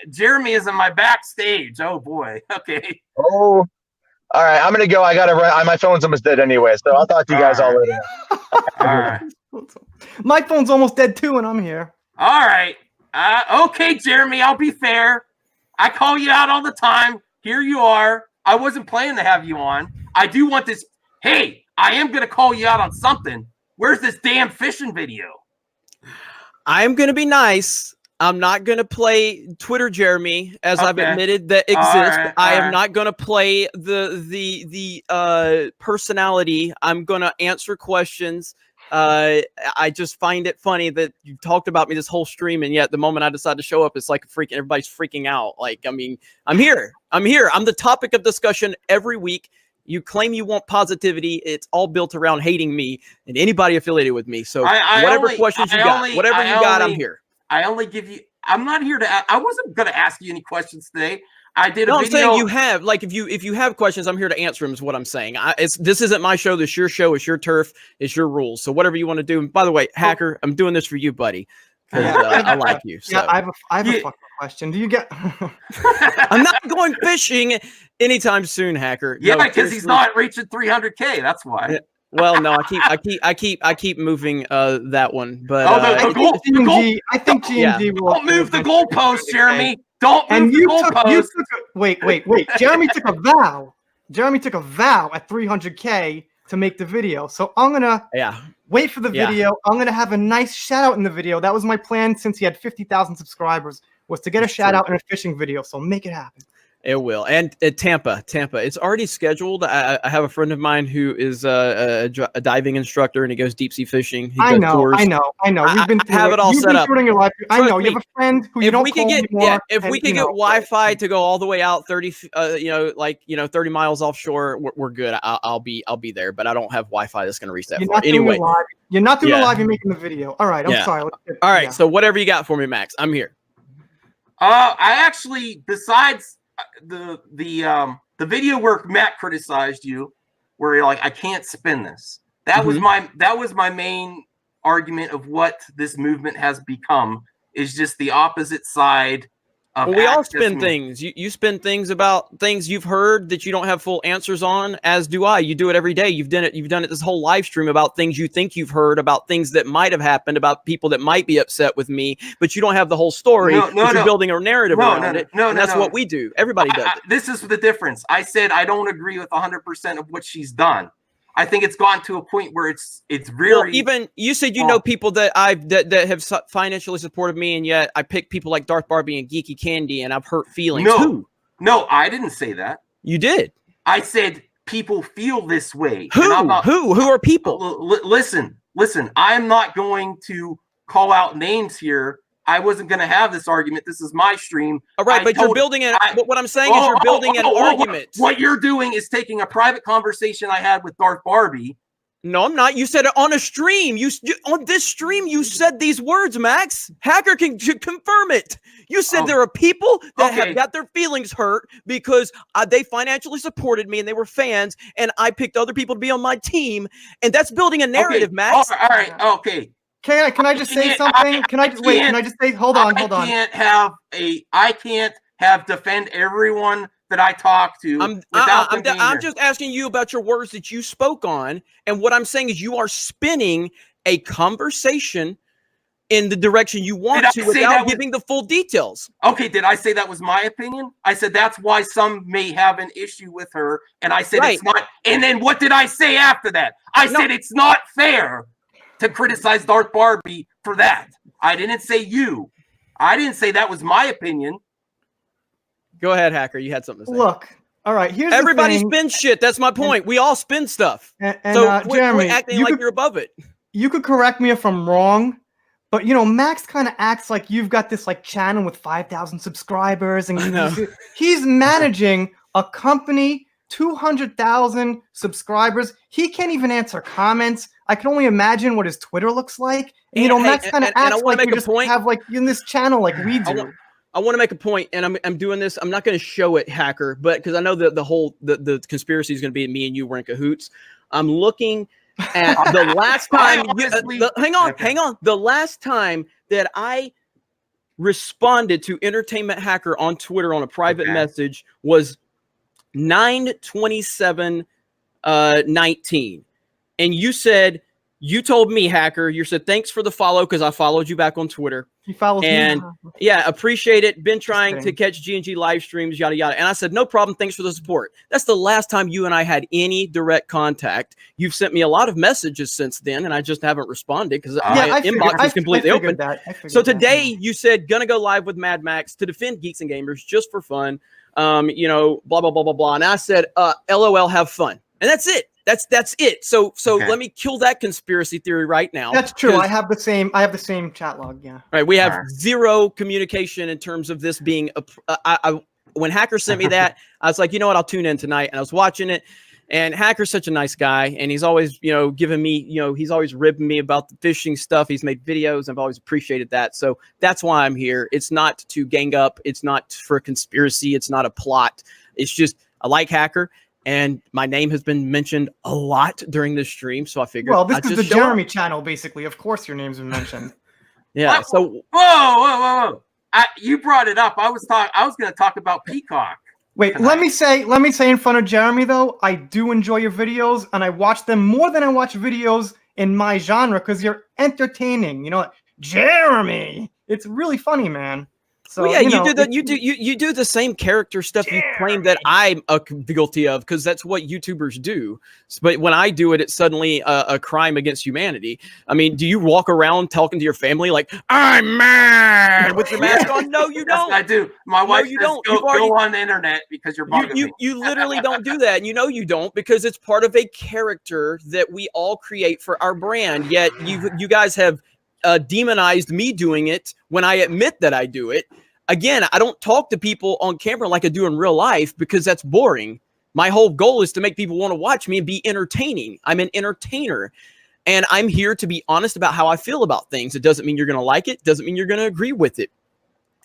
Jeremy is in my backstage. Oh boy. Okay. Oh. All right, I'm gonna go. I gotta run. My phone's almost dead anyway, so I'll talk to you guys all later. All right. My phone's almost dead too, and I'm here. All right. Okay, Jeremy. I'll be fair. I call you out all the time. Here you are. I wasn't planning to have you on. I do want this. Hey, I am gonna call you out on something. Where's this damn fishing video? I am gonna be nice. I'm not going to play Twitter Jeremy, as I've admitted that exists. I am not going to play the personality. I'm going to answer questions. I just find it funny that you talked about me this whole stream, and yet the moment I decide to show up, it's like everybody's freaking out. Like, I mean, I'm here. I'm the topic of discussion every week. You claim you want positivity. It's all built around hating me and anybody affiliated with me. So whatever questions you got, whatever you got, I'm here. I only give you. I'm not here to. I wasn't going to ask you any questions today. I did. I'm saying you have. Like, if you have questions, I'm here to answer them. Is what I'm saying. This isn't my show. This is your show. It's your turf. It's your rules. So whatever you want to do. And by the way, Hacker, I'm doing this for you, buddy. I like you. So. Yeah, I have a fucking question. Do you get? I'm not going fishing anytime soon, Hacker. Yeah, because he's not reaching 300K. That's why. Well, no, I keep moving that one, but I think G&G will. Don't move the goalpost, Jeremy. Don't move the goalpost. Wait. Jeremy took a vow. Jeremy took a vow at 300K to make the video. So I'm gonna wait for the video. I'm gonna have a nice shout out in the video. That was my plan since he had 50,000 subscribers, was to get a shout out in a fishing video. So make it happen. It will. And Tampa. It's already scheduled. I have a friend of mine who is a diving instructor, and he goes deep sea fishing. I know. We've been have it all set up. Your life. I know. You have a friend who you don't call anymore. If we can get Wi-Fi to go all the way out 30, 30 miles offshore, we're good. I'll be there, but I don't have Wi-Fi that's going to reach that far. Anyway, you're not doing a live. You're making the video. All right. I'm sorry. All right. So whatever you got for me, Max, I'm here. I actually, besides the video where Matt criticized you, where you're like, I can't spin this. That was my main argument of what this movement has become, is just the opposite side of we all spin things. You spin things about things you've heard that you don't have full answers on, as do I. You do it every day. You've done it this whole live stream about things you think you've heard, about things that might have happened, about people that might be upset with me, but you don't have the whole story. You're building a narrative around it. That's what we do. Everybody does it. This is the difference. I said I don't agree with 100% of what she's done. I think it's gone to a point where it's really. Well, even you said know people that that have financially supported me, and yet I pick people like Darth Barbie and Geeky Candy, and I've hurt feelings. No, I didn't say that. You did. I said people feel this way. Who are people? Listen. I'm not going to call out names here. I wasn't going to have this argument. This is my stream. All right, but you're building it. What I'm saying is you're building an argument. What you're doing is taking a private conversation I had with Darth Barbie. No, I'm not. You said it on a stream. You on this stream, you said these words, Max. Hacker can confirm it. You said there are people that have got their feelings hurt because they financially supported me and they were fans, and I picked other people to be on my team, and that's building a narrative, Max. All right. Okay. Can I just say something? Can I just say? Hold on. I can't have defend everyone that I talk to. I'm just asking you about your words that you spoke on, and what I'm saying is you are spinning a conversation in the direction you want to without giving the full details. Okay, did I say that was my opinion? I said that's why some may have an issue with her, and I said it's not. And then what did I say after that? I said it's not fair to criticize Darth Barbie for that. I didn't say you. I didn't say that was my opinion. Go ahead, Hacker. You had something to say. Look, all right. Here's everybody spins shit. That's my point. We all spin stuff. So Jeremy, quit acting like you're above it. You could correct me if I'm wrong, but you know, Max kind of acts like you've got this like channel with 5,000 subscribers, and he's managing a company, 200,000 subscribers. He can't even answer comments. I can only imagine what his Twitter looks like. And, you know, Max kind of acts like you just have like in this channel like we do. I want to make a point, and I'm doing this. I'm not going to show it, Hacker, but because I know that the conspiracy is going to be me and you were in cahoots. I'm looking at the last time. Hang on. The last time that I responded to Entertainment Hacker on Twitter on a private message was 9/27/19, and you told me, Hacker, you said thanks for the follow because I followed you back on Twitter. He follows me. Yeah, appreciate it. Been trying to catch G&G live streams, yada yada. And I said, no problem. Thanks for the support. That's the last time you and I had any direct contact. You've sent me a lot of messages since then, and I just haven't responded because my inbox is completely open. So today you said gonna go live with Mad Max to defend Geeks and Gamers just for fun. You know, blah blah blah blah blah. And I said, LOL, have fun, and that's it. That's it. So let me kill that conspiracy theory right now. That's true. I have the same chat log. Yeah. Right. We have zero communication in terms of this being when Hacker sent me that, I was like, you know what? I'll tune in tonight. And I was watching it, and Hacker's such a nice guy, and he's always, you know, giving me, you know, he's always ribbing me about the fishing stuff. He's made videos. And I've always appreciated that. So that's why I'm here. It's not to gang up. It's not for a conspiracy. It's not a plot. It's just I like Hacker. And my name has been mentioned a lot during this stream, so I figured. Well, this is the Jeremy channel, basically. Of course, your name's been mentioned. Yeah. So whoa! You brought it up. I was going to talk about Peacock. Wait, tonight. let me say in front of Jeremy though, I do enjoy your videos, and I watch them more than I watch videos in my genre because you're entertaining. You know, Jeremy, it's really funny, man. So well, yeah, you do the same character stuff you claim that I'm guilty of because that's what YouTubers do. But when I do it, it's suddenly a crime against humanity. I mean, do you walk around talking to your family like I'm mad with your mask on? No, you don't. Yes, I do. My wife says, go on the internet because you're bugging me. You literally don't do that, and you know you don't because it's part of a character that we all create for our brand. Yet you guys have demonized me doing it when I admit that I do it. Again, I don't talk to people on camera like I do in real life because that's boring. My whole goal is to make people want to watch me and be entertaining. I'm an entertainer, and I'm here to be honest about how I feel about things. It doesn't mean you're going to like it. Doesn't mean you're going to agree with it.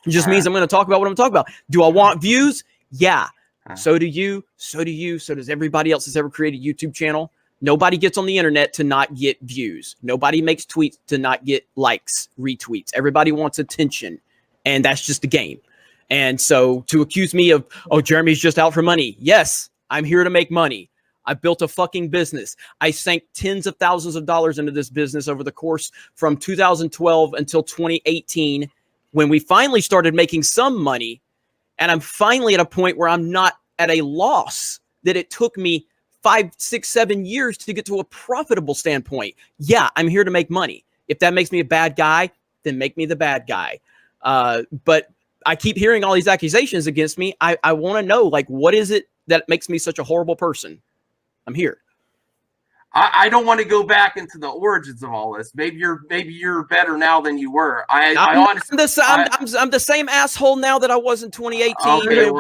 It just means I'm going to talk about what I'm talking about. Do I want views? Yeah. So do you. So do you. So does everybody else that's ever created a YouTube channel. Nobody gets on the internet to not get views. Nobody makes tweets to not get likes, retweets. Everybody wants attention, and that's just the game. And so to accuse me of, oh, Jeremy's just out for money. Yes, I'm here to make money. I built a fucking business. I sank tens of thousands of dollars into this business over the course from 2012 until 2018 when we finally started making some money. And I'm finally at a point where I'm not at a loss that it took me 5, 6, 7 years to get to a profitable standpoint. Yeah, I'm here to make money. If that makes me a bad guy, then make me the bad guy. But I keep hearing all these accusations against me. I want to know, like, what is it that makes me such a horrible person? I'm here. I don't want to go back into the origins of all this. Maybe you're better now than you were. I'm the same asshole now that I was in 2018. Okay,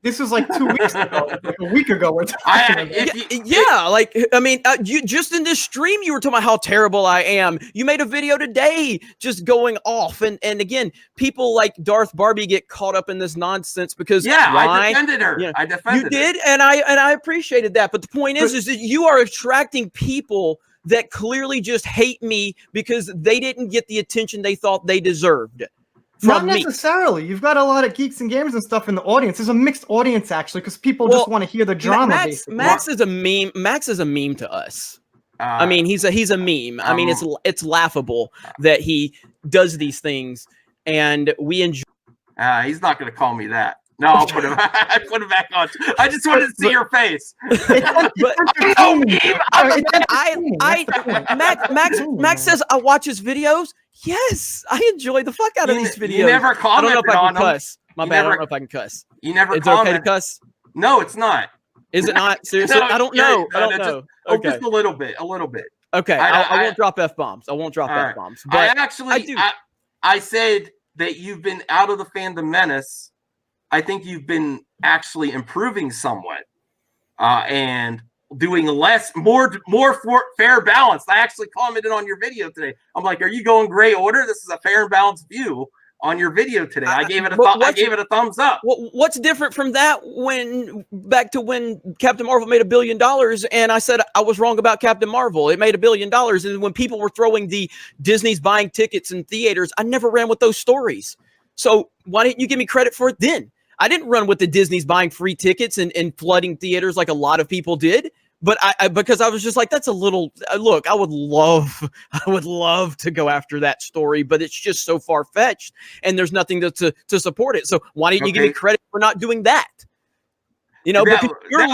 this was like 2 weeks ago, like a week ago. You just in this stream, you were talking about how terrible I am. You made a video today just going off, and again, people like Darth Barbie get caught up in this nonsense because I defended her. You know, I defended. You did, and I appreciated that. But the point is that you are attracting people that clearly just hate me because they didn't get the attention they thought they deserved. Not necessarily. You've got a lot of geeks and gamers and stuff in the audience. There's a mixed audience actually because people just want to hear the drama. Max is a meme. Max is a meme to us. I mean, he's a meme. I mean, it's laughable that he does these things, and we enjoy. He's not going to call me that. No, I'll put him. I put him back on. I just wanted to see your face. Max says I watch his videos. Yes, I enjoy the fuck out of these videos. You never commented. I don't know if I can cuss. My bad. I Never, don't know if I can cuss. You never. It's okay to cuss. No, it's not. Is it not? Seriously, No, I don't know. I don't know. Okay. Just a little bit. A little bit. Okay, I won't drop F-bombs. I won't drop F-bombs. But I said that you've been out of the fandom menace. I think you've been actually improving somewhat and doing more fair balance. I actually commented on your video today. I'm like, are you going gray order? This is a fair and balanced view on your video today. I gave it a thumbs up. What's different from that back to when Captain Marvel made $1 billion and I said I was wrong about Captain Marvel. It made $1 billion. And when people were throwing the Disney's buying tickets in theaters, I never ran with those stories. So why didn't you give me credit for it then? I didn't run with the Disney's buying free tickets and flooding theaters like a lot of people did. But because I was just like, that's a little look, I would love to go after that story, but it's just so far fetched and there's nothing to support it. So why didn't you give me credit for not doing that? You know, because there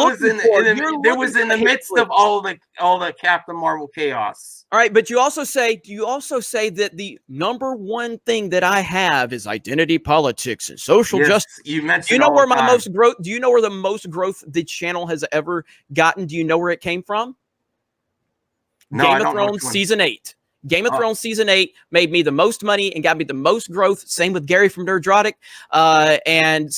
was in the midst of all the Captain Marvel chaos. All right, but do you also say that the number one thing that I have is identity politics and social justice? You mentioned. Do you know where my most growth? Do you know where the most growth the channel has ever gotten? Do you know where it came from? No, Game of Thrones season 8. Game of Thrones season 8 made me the most money and got me the most growth. Same with Gary from Nerdrotic, and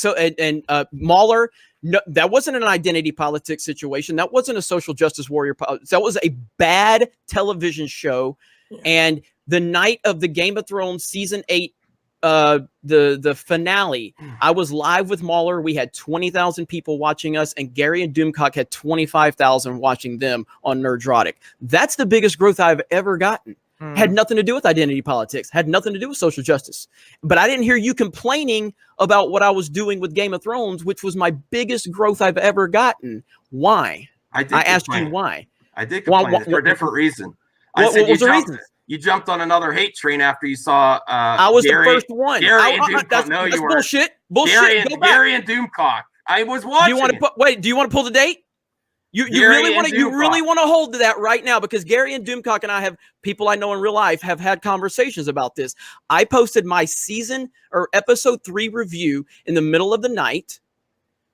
Mauler. No, that wasn't an identity politics situation. That wasn't a social justice warrior. That was a bad television show. And the night of the Game of Thrones season 8, the finale, I was live with Mauler. We had 20,000 people watching us, and Gary and Doomcock had 25,000 watching them on Nerdrotic. That's the biggest growth I've ever gotten. Had nothing to do with identity politics, had nothing to do with social justice. But I didn't hear you complaining about what I was doing with Game of Thrones, which was my biggest growth I've ever gotten. Why? I asked you why. I did complain for a different reason. What was the reason? You jumped on another hate train after you saw I was the first one. Gary and Doomcock. That's bullshit. Bullshit. Gary and Doomcock. I was watching. Do you want to pull the date? You really want to hold to that right now, because Gary and Doomcock and I have people I know in real life have had conversations about this. I posted my episode 3 review in the middle of the night.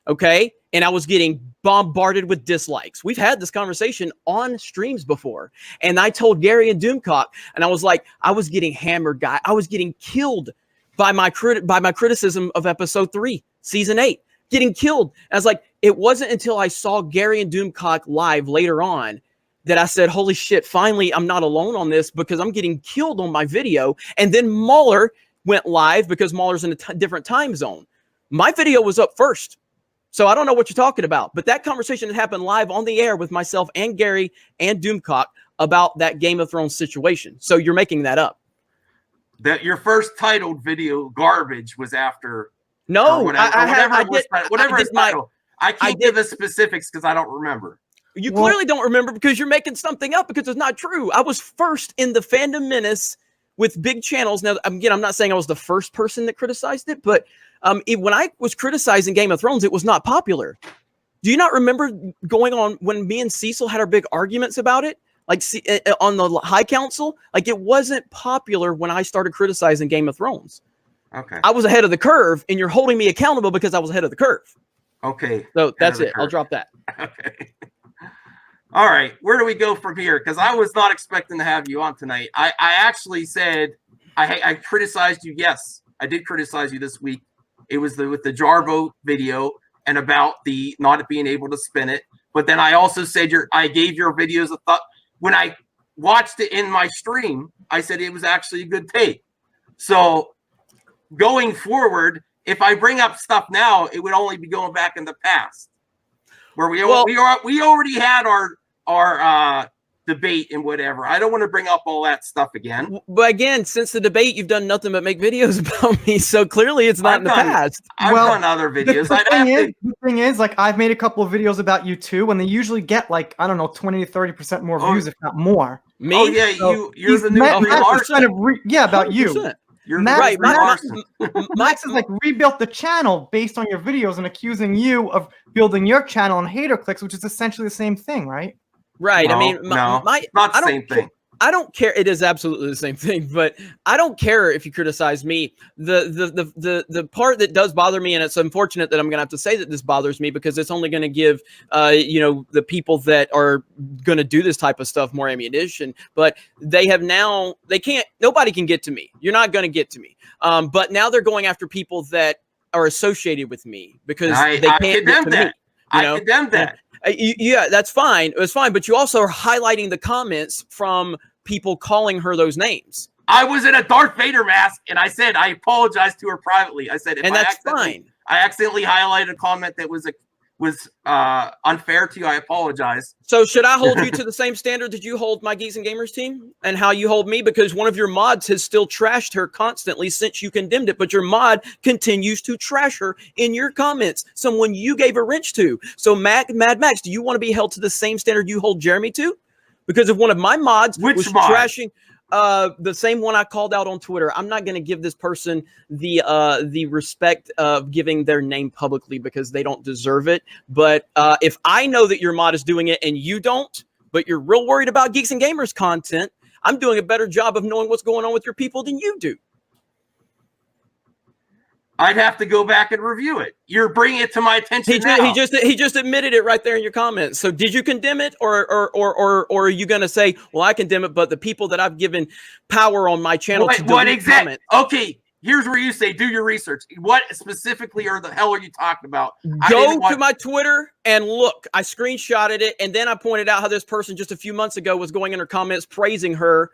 Okay. And I was getting bombarded with dislikes. We've had this conversation on streams before. And I told Gary and Doomcock, and I was like, I was getting hammered, guy. I was getting killed by my criticism of episode 3, season 8. Getting killed. I was like, it wasn't until I saw Gary and Doomcock live later on that I said, holy shit, finally, I'm not alone on this, because I'm getting killed on my video. And then Mauler went live because Mauler's in a different time zone. My video was up first. So I don't know what you're talking about, but that conversation had happened live on the air with myself and Gary and Doomcock about that Game of Thrones situation. So you're making that up. That your first titled video, Garbage, was after. No, whatever his title. I can't give the specifics because I don't remember. You clearly don't remember because you're making something up, because it's not true. I was first in the fandom menace with big channels. Now, again, I'm not saying I was the first person that criticized it, but when I was criticizing Game of Thrones, it was not popular. Do you not remember going on when me and Cecil had our big arguments about it? Like on the High Council? Like, it wasn't popular when I started criticizing Game of Thrones. Okay. I was ahead of the curve, and you're holding me accountable because I was ahead of the curve. Okay. So that's it. I'll drop that. Okay. All right. Where do we go from here? Because I was not expecting to have you on tonight. I actually said I criticized you. Yes, I did criticize you this week. It was with the Jarbo video and about the not being able to spin it. But then I also said I gave your videos a thought. When I watched it in my stream, I said it was actually a good take. So going forward, if I bring up stuff now, it would only be going back in the past, where we already had our debate and whatever. I don't want to bring up all that stuff again. But again, since the debate, you've done nothing but make videos about me. So clearly it's not in the past. I've done other videos. The thing is, like, I've made a couple of videos about you too, and they usually get like, I don't know, 20 to 30% more views, if not more. Me? Oh yeah, so you're the new kind of about 100%. You. You're Max, right. Max has like rebuilt the channel based on your videos and accusing you of building your channel on hater clicks, which is essentially the same thing, right? Right. No, I mean, not the same thing. I don't care. It is absolutely the same thing, but I don't care if you criticize me. The part that does bother me, and it's unfortunate that I'm going to have to say that this bothers me because it's only going to give, the people that are going to do this type of stuff more ammunition. But nobody can get to me. You're not going to get to me. But now they're going after people that are associated with me because they can't get to me. I condemn that. Yeah, that's fine. It's fine. But you also are highlighting the comments from people calling her those names. I was in a Darth Vader mask, and I said I apologized to her privately. I said, that's fine. I accidentally highlighted a comment that was unfair to you. I apologize. So should I hold you to the same standard that you hold my Geeks and Gamers team and how you hold me? Because one of your mods has still trashed her constantly since you condemned it, but your mod continues to trash her in your comments. Someone you gave a wrench to. So Mad Max, do you want to be held to the same standard you hold Jeremy to? Because if one of my mods was trashing the same one I called out on Twitter, I'm not going to give this person the respect of giving their name publicly because they don't deserve it. But if I know that your mod is doing it and you don't, but you're real worried about Geeks and Gamers content, I'm doing a better job of knowing what's going on with your people than you do. I'd have to go back and review it. You're bringing it to my attention now. He just admitted it right there in your comments. So did you condemn it, or are you going to say, well, I condemn it, but the people that I've given power on my channel to delete comments? Okay, here's where you say do your research. What specifically the hell are you talking about? Go to my Twitter and look. I screenshotted it, and then I pointed out how this person just a few months ago was going in her comments praising her.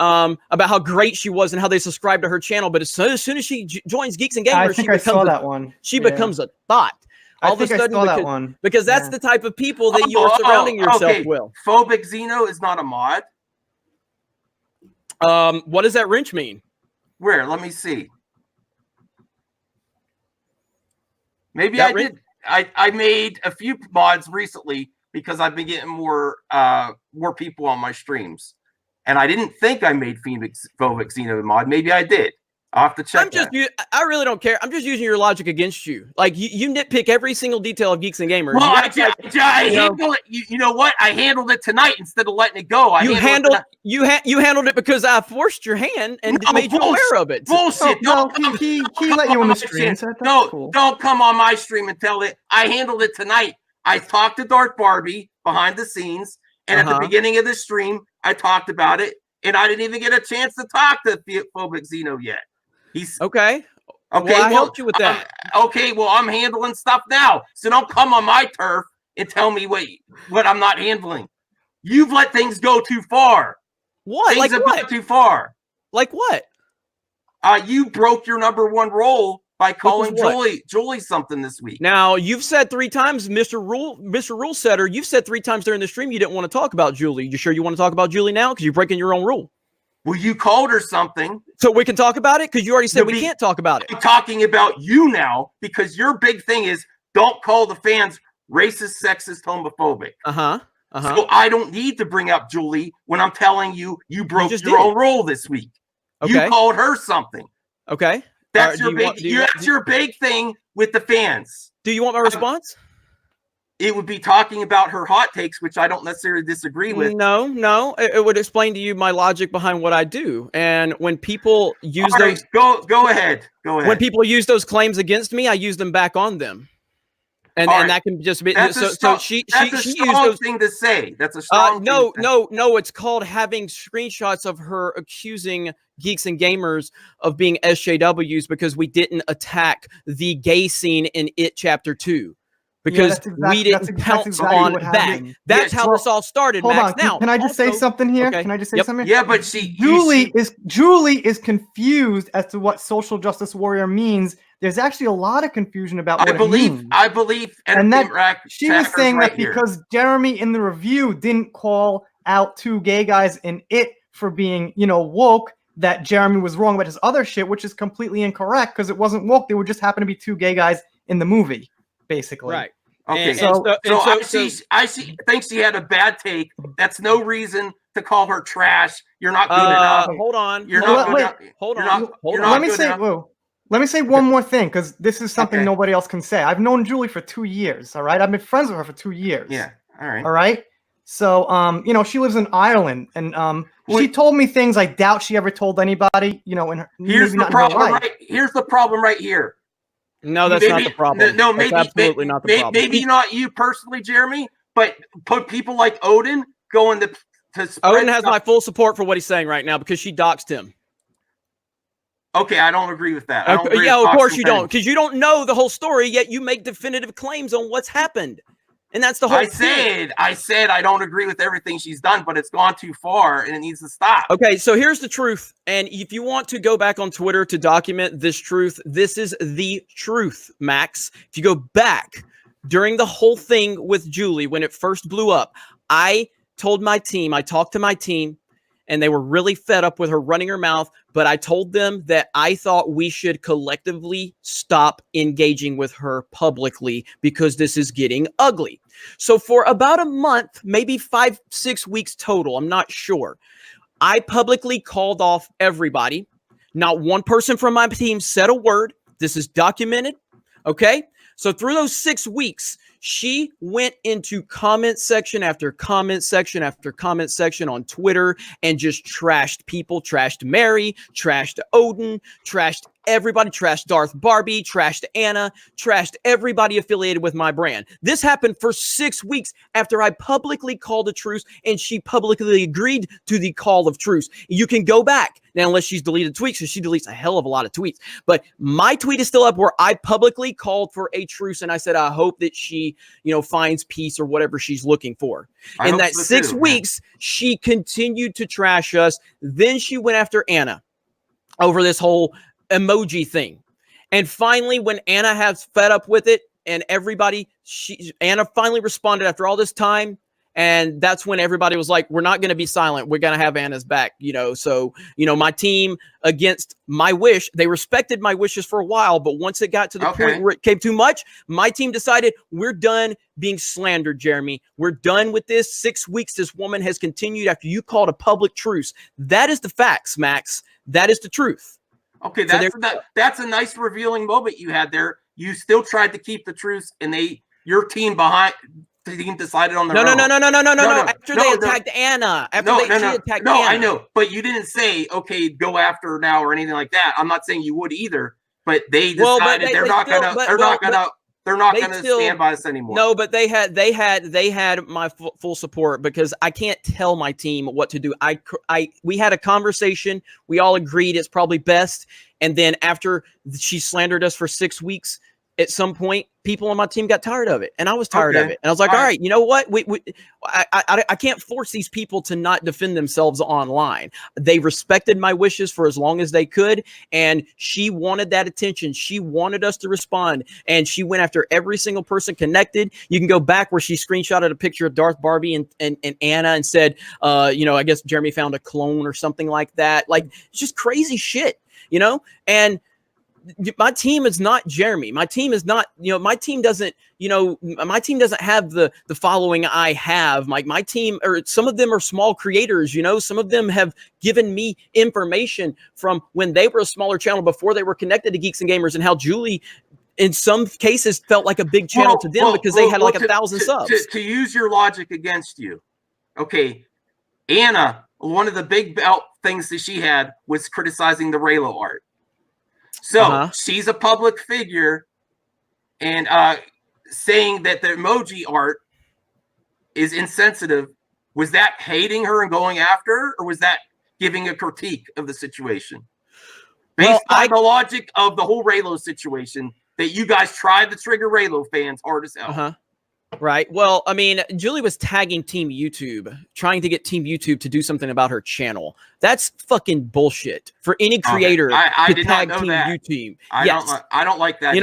About how great she was and how they subscribe to her channel, but as soon as she joins Geeks and Gamers, she becomes a bot. All of a sudden, because that's the type of people that you are surrounding yourself with. Phobic Xeno is not a mod. What does that wrench mean? Where? Let me see. Maybe I did. I made a few mods recently because I've been getting more people on my streams. And I didn't think I made Phobic Xeno mod. Maybe I did. I'll have to check. I really don't care. I'm just using your logic against you. Like you nitpick every single detail of Geeks and Gamers. Well, I handled it. You know what? I handled it tonight instead of letting it go. You handled it because I forced your hand and made you aware of it. Bullshit. He let you on the stream. So don't come on my stream and tell it. I handled it tonight. I talked to Dark Barbie behind the scenes, and at the beginning of the stream, I talked about it, and I didn't even get a chance to talk to Phobic Xeno yet. He's okay. Well, I helped you with that. Okay, well, I'm handling stuff now, so don't come on my turf and tell me what I'm not handling. You've let things go too far. What? Things have gone too far. Like what? You broke your #1 role by calling Julie something this week. Now, you've said 3 times, Mr. Rule Setter, you've said 3 times during the stream you didn't want to talk about Julie. You sure you want to talk about Julie now? Because you're breaking your own rule. Well, you called her something. So we can talk about it? Because you already said we can't talk about it. I'm talking about you now because your big thing is don't call the fans racist, sexist, homophobic. So I don't need to bring up Julie when I'm telling you broke your own rule this week. Okay. You called her something. Okay. That's your big thing with the fans. Do you want my response? It would be talking about her hot takes, which I don't necessarily disagree with. No. It would explain to you my logic behind what I do. And when people use those... Go ahead. When people use those claims against me, I use them back on them. And that can just be... That's a strong thing to say. That's a strong thing. No. It's called having screenshots of her accusing Geeks and Gamers of being SJWs because we didn't attack the gay scene in It Chapter 2. Because we didn't pounce on that. That's how this all started, Max. Now, can I just say something here? Can I just say something? Yeah, but Julie is confused as to what social justice warrior means. There's actually a lot of confusion about what it means. I believe, and that she was saying that because Jeremy in the review didn't call out two gay guys in it for being, woke, that Jeremy was wrong about his other shit, which is completely incorrect because it wasn't woke. They would just happen to be two gay guys in the movie, basically. Right. Okay. So I see. Thinks she had a bad take. That's no reason to call her trash. You're not good enough. Hold on. You're not good enough. Hold on. Let me say one more thing, because this is something nobody else can say. I've known Julie for 2 years. All right. I've been friends with her for 2 years. Yeah. All right. All right. So, she lives in Ireland, and she told me things I doubt she ever told anybody. Here's the problem. Here's the problem right here. No, that's not the problem. No, maybe absolutely not the problem. Maybe not you personally, Jeremy, but put people like Odin going to Odin has my full support for what he's saying right now because she doxed him. Okay, I don't agree with that. Of course you don't, because you don't know the whole story, yet you make definitive claims on what's happened. And that's the whole thing. I said I don't agree with everything she's done, but it's gone too far and it needs to stop. Okay, so here's the truth. And if you want to go back on Twitter to document this truth, this is the truth, Max. If you go back during the whole thing with Julie, when it first blew up, I talked to my team, and they were really fed up with her running her mouth. But I told them that I thought we should collectively stop engaging with her publicly because this is getting ugly. So for about a month, maybe 5-6 weeks total, I'm not sure, I publicly called off everybody. Not one person from my team said a word. This is documented. Okay. So through those 6 weeks, she went into comment section after comment section after comment section on Twitter and just trashed people, trashed Mary, trashed Odin, trashed everybody, trashed Darth Barbie, trashed Anna, trashed everybody affiliated with my brand. This happened for 6 weeks after I publicly called a truce and she publicly agreed to the call of truce. You can go back now, unless she's deleted tweets, because she deletes a hell of a lot of tweets. But my tweet is still up where I publicly called for a truce and I said, I hope that she, finds peace or whatever she's looking for. In that 6 weeks, she continued to trash us. Then she went after Anna over this whole emoji thing. And finally, when Anna has fed up with it and Anna finally responded after all this time. And that's when everybody was like, we're not going to be silent. We're going to have Anna's back, So, my team, against my wish, they respected my wishes for a while. But once it got to the point where it came too much, my team decided we're done being slandered, Jeremy. We're done with this. 6 weeks this woman has continued after you called a public truce. That is the facts, Max. That is the truth. Okay, that's a nice revealing moment you had there. You still tried to keep the truce, and your team decided on their own. No. After they attacked Anna. She attacked Anna. I know, but you didn't say, okay, go after her now or anything like that. I'm not saying you would either, but they decided they're not going to stand by us anymore. No, but they had my full support because I can't tell my team what to do. We had a conversation. We all agreed it's probably best. And then after she slandered us for 6 weeks, at some point, people on my team got tired of it, and I was tired of it. And I was like, all right, you know what? I can't force these people to not defend themselves online. They respected my wishes for as long as they could, and she wanted that attention. She wanted us to respond, and she went after every single person connected. You can go back where she screenshotted a picture of Darth Barbie and Anna and said, I guess Jeremy found a clone or something like that. Like, it's just crazy shit, And my team is not Jeremy. My team is not, my team doesn't have the following I have. My team, or some of them are small creators, some of them have given me information from when they were a smaller channel before they were connected to Geeks and Gamers, and how Julie, in some cases, felt like a big channel to them because they had 1,000 subs. To use your logic against you, okay, Anna, one of the big belt things that she had was criticizing the Raylo art. So she's a public figure and saying that the emoji art is insensitive. Was that hating her and going after her, or was that giving a critique of the situation? Based on the logic of the whole Raylo situation, that you guys tried to trigger Raylo fans hard as hell. Right. Well, I mean, Julie was tagging Team YouTube, trying to get Team YouTube to do something about her channel. That's fucking bullshit for any creator I to did tag not know Team that. YouTube. I don't like that.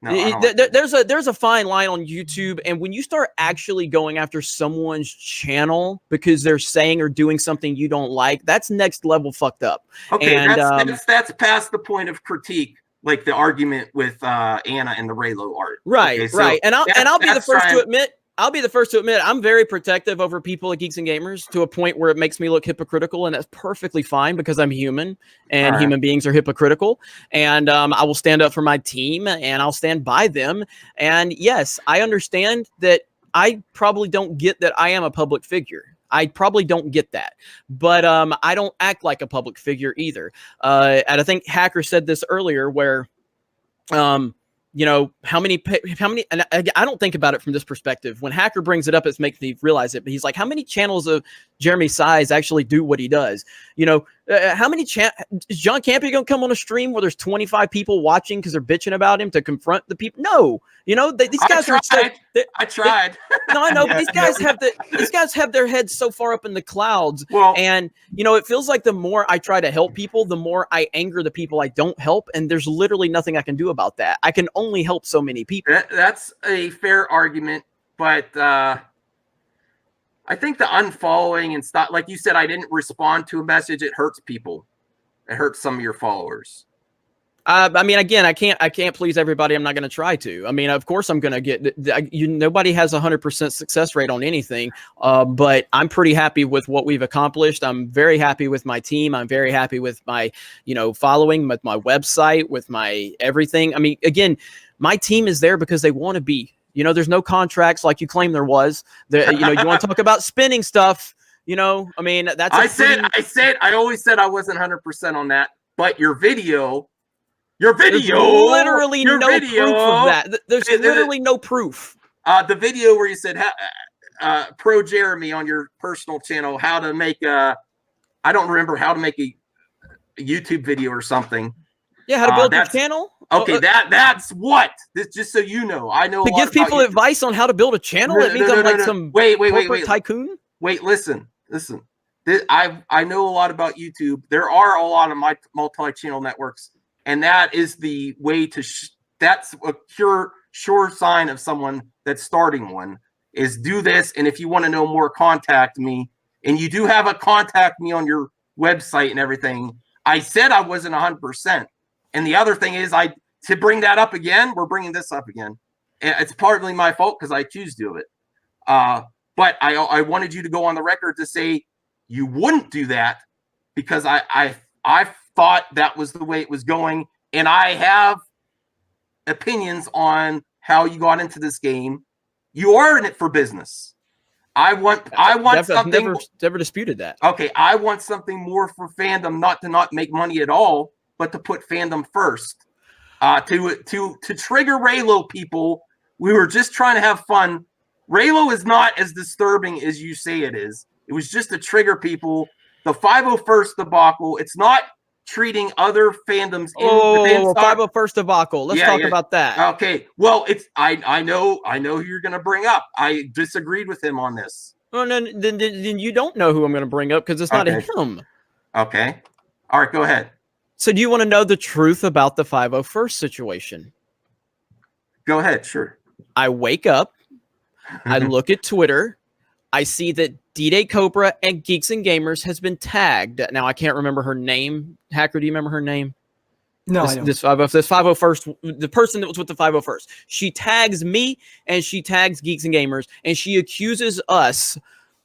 There's a fine line on YouTube, and when you start actually going after someone's channel because they're saying or doing something you don't like, that's next level fucked up. Okay, and that's past the point of critique, like the argument with Anna and the Raylo art. Right, okay, so right. And I'll be the first to admit. I'll be the first to admit I'm very protective over people at Geeks and Gamers to a point where it makes me look hypocritical, and that's perfectly fine because I'm human, and human beings are hypocritical. And I will stand up for my team, and I'll stand by them. And yes, I understand that I probably don't get that I am a public figure. I probably don't get that, but I don't act like a public figure either. And I think Hacker said this earlier, where you know, how many, and I don't think about it from this perspective. When Hacker brings it up, it makes me realize it. But he's like, how many channels of Jeremy Size actually do what he does? You know, how many is John Campy going to come on a stream where there's 25 people watching because they're bitching about him to confront the people? No, you know, these guys are. I tried. No, I know, but these guys have their heads so far up in the clouds. Well, and you know, it feels like the more I try to help people, the more I anger the people I don't help, and there's literally nothing I can do about that. I can only help so many people. That's a fair argument, but I think the unfollowing and stuff, like you said, I didn't respond to a message. It hurts people. It hurts some of your followers. I mean, again, I can't please everybody. I'm not going to try to. I mean, of course, I'm going to get nobody has 100% success rate on anything. But I'm pretty happy with what we've accomplished. I'm very happy with my team. I'm very happy with my, following, with my website, with my everything. I mean, again, my team is there because they want to be. There's no contracts like you claim there was. You want to talk about spinning stuff. I mean, that's. I always said I wasn't 100% on that, but your video. There's literally no proof of that. There's literally no proof. The video where you said, pro Jeremy on your personal channel, how to make I don't remember how to make a YouTube video or something. Yeah, how to build your channel. Okay, that's what. This, just so you know, I know to give people advice on how to build a channel. It means I'm like some corporate tycoon. Wait, listen. I know a lot about YouTube. There are a lot of multi-channel networks. And that is the way to, that's a sure sign of someone that's starting one, is do this. And if you want to know more, contact me. And you do have a contact me on your website and everything. I said I wasn't 100%. And the other thing is, to bring that up again, we're bringing this up again. It's partly my fault because I accused you of it. But I wanted you to go on the record to say you wouldn't do that because I thought that was the way it was going, and I have opinions on how you got into this game. You are in it for business. I want something. Never disputed that. Okay, I want something more for fandom, not to make money at all, but to put fandom first. To trigger Raylo people, we were just trying to have fun. Raylo is not as disturbing as you say it is. It was just to trigger people. The 501st debacle. It's not treating other fandoms. 501st debacle. Let's talk about that. Okay. Well, it's I know who you're going to bring up. I disagreed with him on this. Well, no, then you don't know who I'm going to bring up because it's not him. Okay. All right. Go ahead. So, do you want to know the truth about the 501st situation? Go ahead. Sure. I wake up. I look at Twitter. I see that D-Day Cobra and Geeks and Gamers has been tagged. Now, I can't remember her name. Hacker, do you remember her name? No, I don't. This 501st, the person that was with the 501st. She tags me and she tags Geeks and Gamers, and she accuses us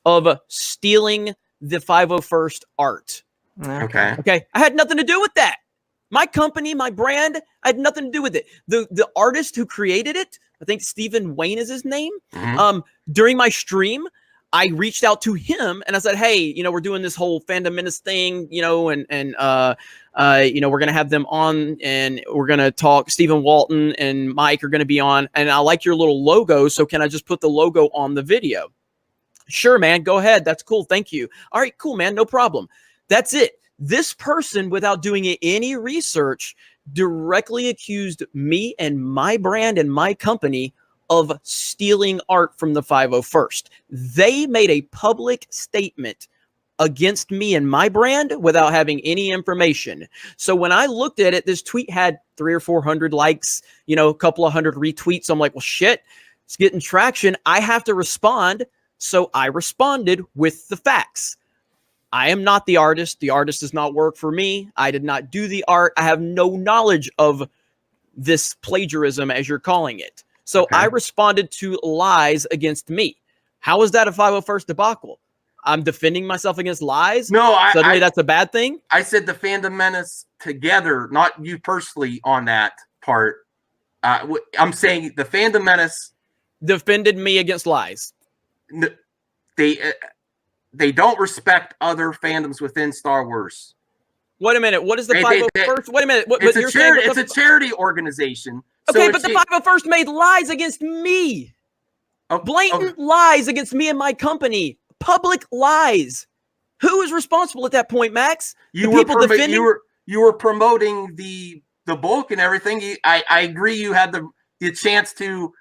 of stealing the 501st art. Okay. I had nothing to do with that. My company, my brand, I had nothing to do with it. The artist who created it, I think Stephen Wayne is his name. Mm-hmm. During my stream, I reached out to him and I said, hey, we're doing this whole Fandom Menace thing, and we're going to have them on and we're going to talk. Stephen Walton and Mike are going to be on, and I like your little logo. So can I just put the logo on the video? Sure, man. Go ahead. That's cool. Thank you. All right, cool, man. No problem. That's it. This person, without doing any research, directly accused me and my brand and my company of stealing art from the 501st. They made a public statement against me and my brand without having any information. So when I looked at it, this tweet had 300 or 400 likes, you know, a couple of hundred retweets. I'm like, well, shit, it's getting traction. I have to respond. So I responded with the facts. I am not the artist. The artist does not work for me. I did not do the art. I have no knowledge of this plagiarism, as you're calling it. So I responded to lies against me. How is that a 501st debacle? I'm defending myself against lies? No, Suddenly that's a bad thing? I said the Fandom Menace together, not you personally on that part. I'm saying the Fandom Menace defended me against lies. They don't respect other fandoms within Star Wars. Wait a minute. What is the 501st? Wait a minute. It's a charity organization. Okay, so but the 501st made lies against me. Blatant lies against me and my company. Public lies. Who is responsible at that point, Max? You were promoting the book and everything. I agree. You had the chance to.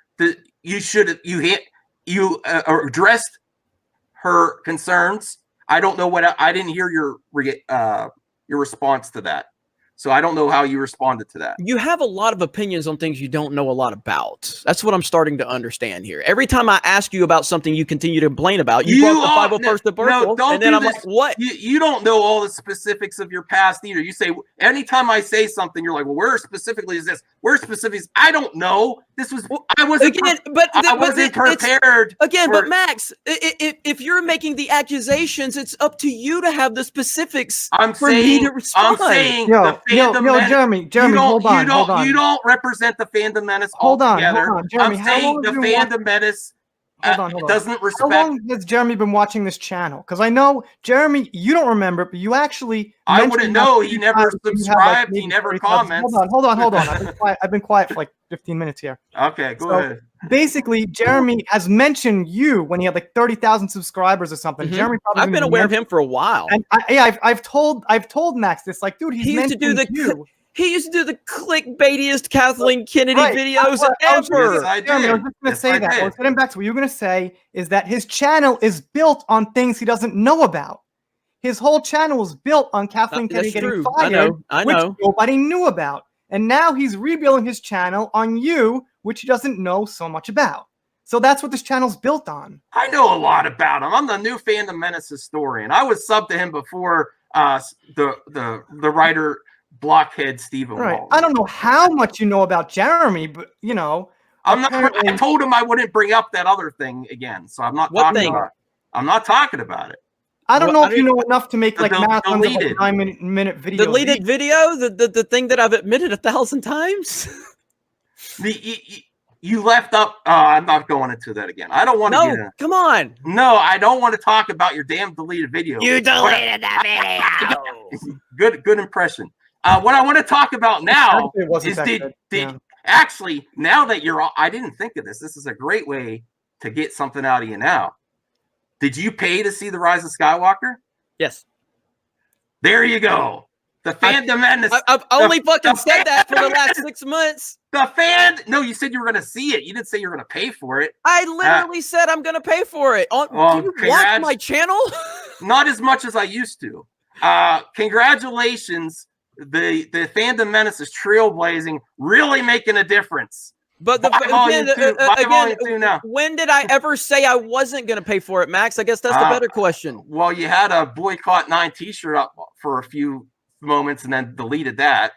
You addressed her concerns. I don't know what I didn't hear your response to that. So I don't know how you responded to that. You have a lot of opinions on things you don't know a lot about. That's what I'm starting to understand here. Every time I ask you about something you continue to complain about, you brought the 501st debacle, and then I'm like, what? You don't know all the specifics of your past either. You say, anytime I say something, you're like, well, where specifically is this? Where specifically is, I don't know. This was, I wasn't prepared. But Max, if you're making the accusations, it's up to you to have the specifics for me to respond. I'm saying Jeremy, hold on. You don't represent the Fandom Menace altogether. Jeremy, I'm saying the Fandom Menace doesn't respect. How long has Jeremy been watching this channel? Because I know, Jeremy, you don't remember it, but you actually. I wouldn't know. He never subscribed. He never comments. Hold on. I've been quiet for like 15 minutes here. Okay, go ahead. Basically, Jeremy has mentioned you when he had like 30,000 subscribers or something. Mm-hmm. Jeremy, I've been aware of him for a while. And I've told Max this. Like, dude, he used to do the clickbaitiest Kathleen Kennedy videos ever. I was just going to say that. I was getting back to what you were going to say is that his channel is built on things he doesn't know about. His whole channel was built on Kathleen Kennedy getting fired, which nobody knew about. And now he's rebuilding his channel on you, which he doesn't know so much about. So that's what this channel's built on. I know a lot about him. I'm the new Fandom Menace historian. I was subbed to him before the writer Blockhead Stephen Wall. I don't know how much you know about Jeremy, but you know, I told him I wouldn't bring up that other thing again, so I'm not talking about it. I don't know if you know enough to make like marathons of like 9-minute video. Deleted video, the thing that I've admitted 1,000 times. You left up. I'm not going into that again. I don't want to. No, come on. No, I don't want to talk about your damn deleted video. You deleted the video. Good impression. What I want to talk about now is actually, now that I didn't think of this. This is a great way to get something out of you now. Did you pay to see The Rise of Skywalker? Yes. There you go. The Fandom Menace. I've only fucking said that for the last 6 months. No, you said you were going to see it. You didn't say you were going to pay for it. I literally said I'm going to pay for it. Do you watch my channel? Not as much as I used to. Congratulations. The Fandom Menace is trailblazing, really making a difference. But when did I ever say I wasn't going to pay for it, Max? I guess that's the better question. Well, you had a Boycott 9 t-shirt up for a few moments and then deleted that.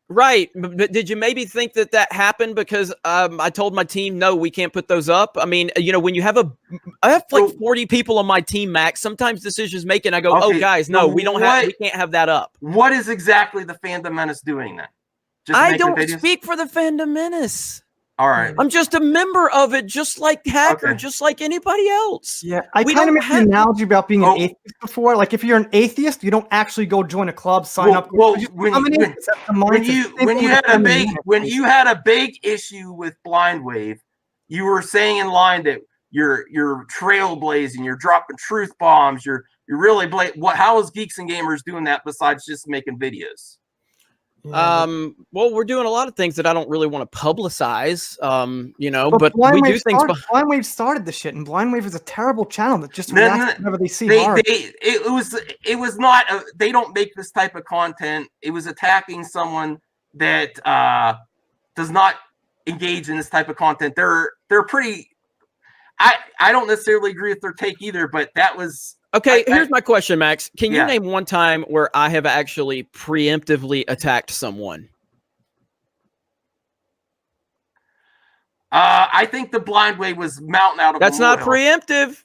Right. But did you maybe think that happened because I told my team, no, we can't put those up? I mean, you know, when I have like 40 people on my team, Max, sometimes decisions making, I go, oh, guys, no, we can't have that up. What is exactly the Fandom Menace doing then? I don't speak for the Fandom Menace. All right. I'm just a member of it, just like Hacker, just like anybody else. Yeah, I kind of made the analogy about being an atheist before. Like, if you're an atheist, you don't actually go join a club, sign up. Well, when you had a big issue with Blind Wave, you were saying in line that you're trailblazing, you're dropping truth bombs, you're really how is Geeks and Gamers doing that besides just making videos? Well, we're doing a lot of things that I don't really want to publicize. You know, but we do things. Blind Wave started the shit, and Blind Wave is a terrible channel that just reacts whenever they see horror. It was not. They don't make this type of content. It was attacking someone that does not engage in this type of content. They're pretty. I don't necessarily agree with their take either, but that was. Okay, here's my question, Max. Can you name one time where I have actually preemptively attacked someone? I think the Blind Wave was mountain out of. That's not preemptive.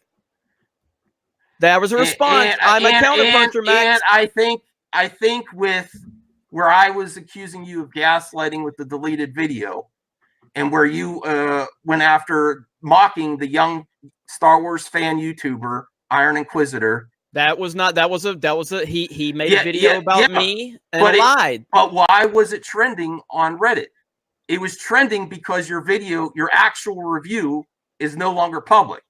That was a response. I'm a counterpuncher, Max. And I think with where I was accusing you of gaslighting with the deleted video, and where you went after mocking the young Star Wars fan YouTuber Iron Inquisitor. That was a he made a video about me and lied. But why was it trending on Reddit? It was trending because your actual review is no longer public.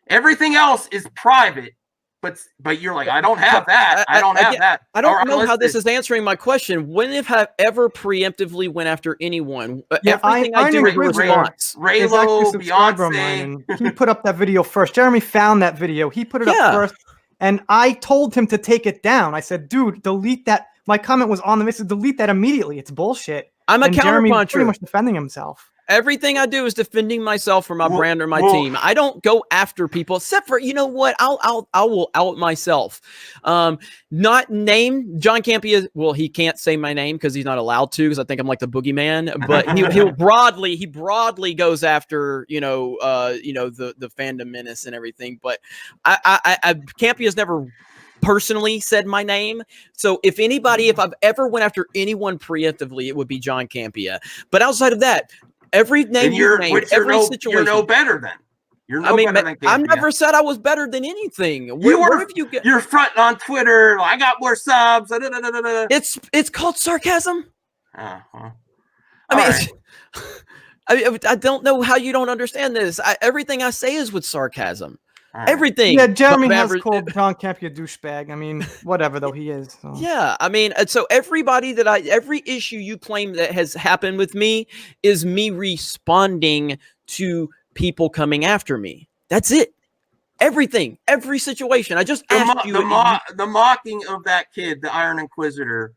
Everything else is private, but you're like, I don't have that. I don't have that. I don't know how this is answering my question. When have I ever preemptively went after anyone? Everything I do is a response. Raylo, Beyonce. He put up that video first. Jeremy found that video. He put it up first. And I told him to take it down. I said, dude, delete that. My comment was on the message. Delete that immediately. It's bullshit. I'm a counterpuncher. Pretty much defending himself. Everything I do is defending myself for my brand or my team. I don't go after people, except for, you know what? I will out myself. Not name John Campia. Well, he can't say my name because he's not allowed to, because I think I'm like the boogeyman. But he broadly goes after the fandom menace and everything. But Campia's never personally said my name. So if I've ever went after anyone preemptively, it would be John Campia. But outside of that, every name you named, every situation. You're no better than. You're no better than Campia. I've never said I was better than anything. You're fronting on Twitter. I got more subs. It's called sarcasm. Uh-huh. I don't know how you don't understand this. Everyththing I say is with sarcasm. Right. Everything. Yeah, Jeremy has called John Campia a douchebag. I mean, whatever though, he is. So. Yeah, I mean, so every issue you claim that has happened with me is me responding to people coming after me. That's it. Everything, every situation. I just asked you. The mocking of that kid, the Iron Inquisitor,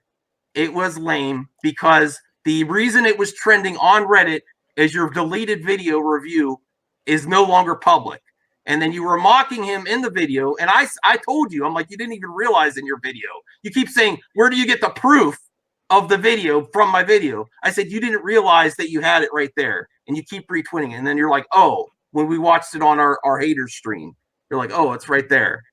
it was lame because the reason it was trending on Reddit is your deleted video review is no longer public. And then you were mocking him in the video. And I told you, I'm like, you didn't even realize in your video. You keep saying, where do you get the proof of the video from my video? I said, you didn't realize that you had it right there. And you keep retweeting it. And then you're like, oh, when we watched it on our haters stream, you're like, oh, it's right there.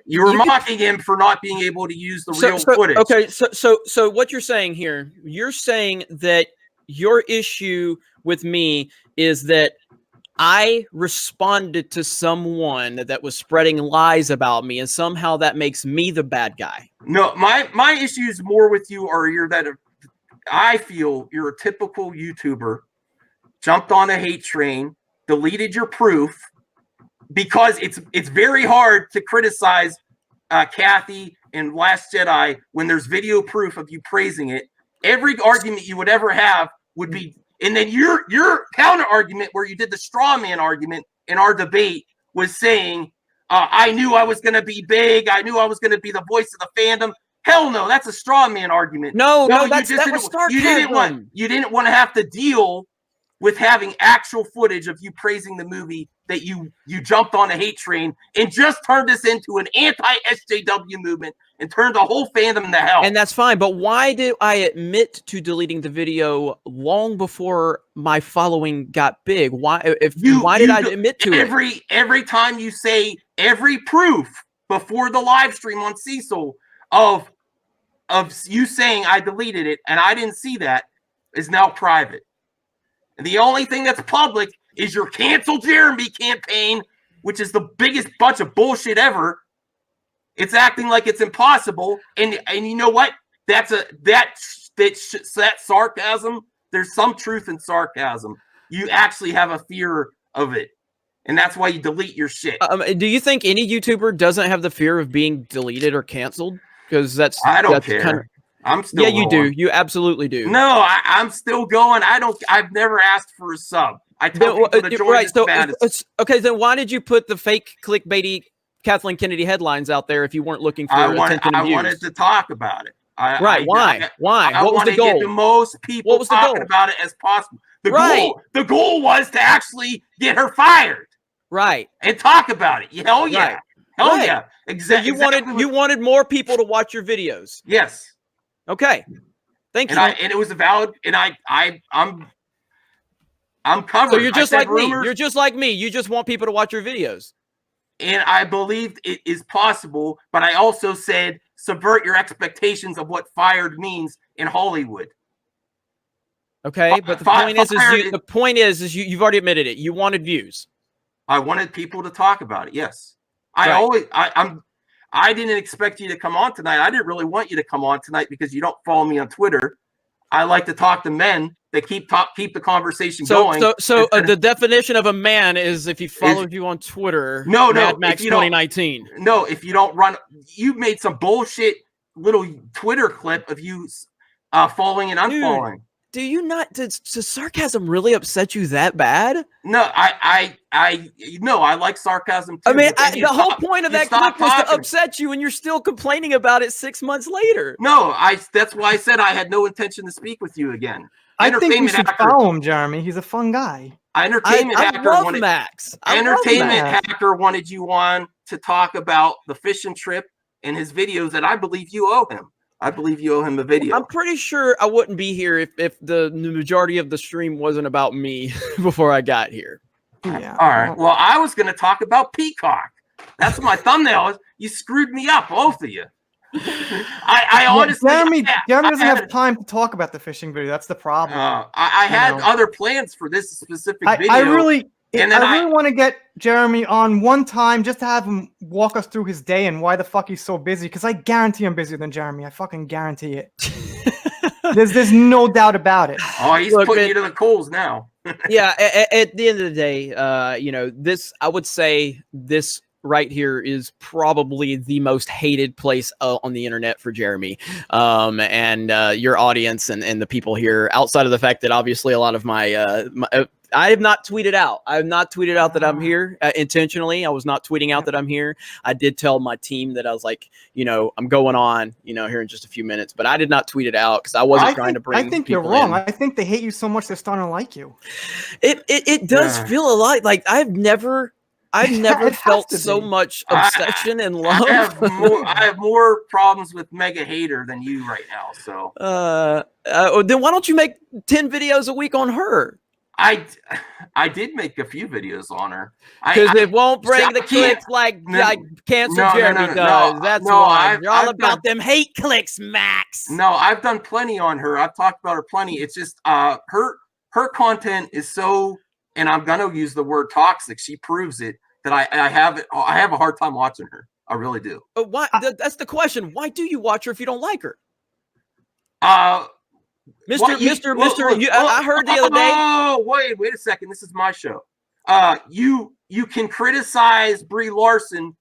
You were mocking him for not being able to use the real footage. Okay, so what you're saying here, you're saying that your issue with me is that I responded to someone that was spreading lies about me, and somehow that makes me the bad guy. No, my issues more with you are I feel you're a typical YouTuber, jumped on a hate train, deleted your proof, because it's very hard to criticize Kathy and Last Jedi when there's video proof of you praising it. Every argument you would ever have would be. And then your counter argument, where you did the straw man argument in our debate, was saying, I knew I was going to be big. I knew I was going to be the voice of the fandom. Hell no, that's a straw man argument. No, that was sarcasm. You didn't want to have to deal with having actual footage of you praising the movie that you jumped on a hate train and just turned this into an anti-SJW movement and turned the whole fandom into hell. And that's fine, but why did I admit to deleting the video long before my following got big? Why did I admit to it? Every time you say every proof before the live stream on Cecil of you saying I deleted it and I didn't see that is now private. And the only thing that's public is your Cancel Jeremy campaign, which is the biggest bunch of bullshit ever. It's acting like it's impossible. And you know what? That's sarcasm. There's some truth in sarcasm. You actually have a fear of it. And that's why you delete your shit. Do you think any YouTuber doesn't have the fear of being deleted or canceled? Because I don't care. I'm still Yeah, you going. do. You absolutely do. No, I'm still going. I've never asked for a sub. I tell people to join the status. Okay, then why did you put the fake clickbaity Kathleen Kennedy headlines out there if you weren't looking for attention and views? I wanted to talk about it. Why? Why? What was the goal? Get the most people talking about it as possible. The goal was to actually get her fired. Right. And talk about it. Hell yeah. Right. Hell yeah. Exactly. You wanted more people to watch your videos. Yes. Okay. Thank you. And it was a valid. And I'm covered. So you're just like me. You're just like me. You just want people to watch your videos. And I believed it is possible, but I also said subvert your expectations of what fired means in Hollywood. Okay, but the point is you've already admitted it. You wanted views. I wanted people to talk about it. Yes, I didn't expect you to come on tonight. I didn't really want you to come on tonight because you don't follow me on Twitter. I like to talk to men that keep the conversation going. So the definition of a man is if he follows you on Twitter. No, Mad Max 2019. No, if you don't run, you made some bullshit little Twitter clip of you following and unfollowing. Do you not? Does sarcasm really upset you that bad? No, I like sarcasm too. I mean, the whole point of that clip was to upset you, and you're still complaining about it 6 months later. No, that's why I said I had no intention to speak with you again. I think you should follow him, Jeremy. He's a fun guy. Entertainment Hacker wanted you on to talk about the fishing trip and his videos that I believe you owe him. I believe you owe him a video. I'm pretty sure I wouldn't be here if the majority of the stream wasn't about me before I got here. Yeah. All right. Well, I was going to talk about Peacock. That's my thumbnail. You screwed me up, both of you. I honestly, Jeremy doesn't have time to talk about the fishing video. That's the problem. I had other plans for this specific video. I really want to get Jeremy on one time just to have him walk us through his day and why the fuck he's so busy. Because I guarantee I'm busier than Jeremy. I fucking guarantee it. There's no doubt about it. Oh, he's putting you to the coals now. Yeah. At the end of the day, I would say this right here is probably the most hated place on the internet for Jeremy, and your audience and the people here. Outside of the fact that obviously a lot of I have not tweeted out. I have not tweeted out that I'm here intentionally. I was not tweeting out that I'm here. I did tell my team that I was like, I'm going on, here in just a few minutes, but I did not tweet it out because I wasn't trying to bring. I think you're wrong. I think they hate you so much they're starting to like you. It does feel a lot like I've never felt so much obsession and love. I have more problems with Mega Hater than you right now. So then why don't you make 10 videos a week on her? I did make a few videos on her because it won't bring the clicks like Cancer Jeremy does. That's why you're all about them hate clicks, Max. No, I've done plenty on her. I've talked about her plenty. It's just her content is so. And I'm gonna use the word toxic. She proves it that I have a hard time watching her. I really do. But why? That's the question. Why do you watch her if you don't like her? Mister. I heard the other day. Oh, wait a second. This is my show. You can criticize Brie Larson,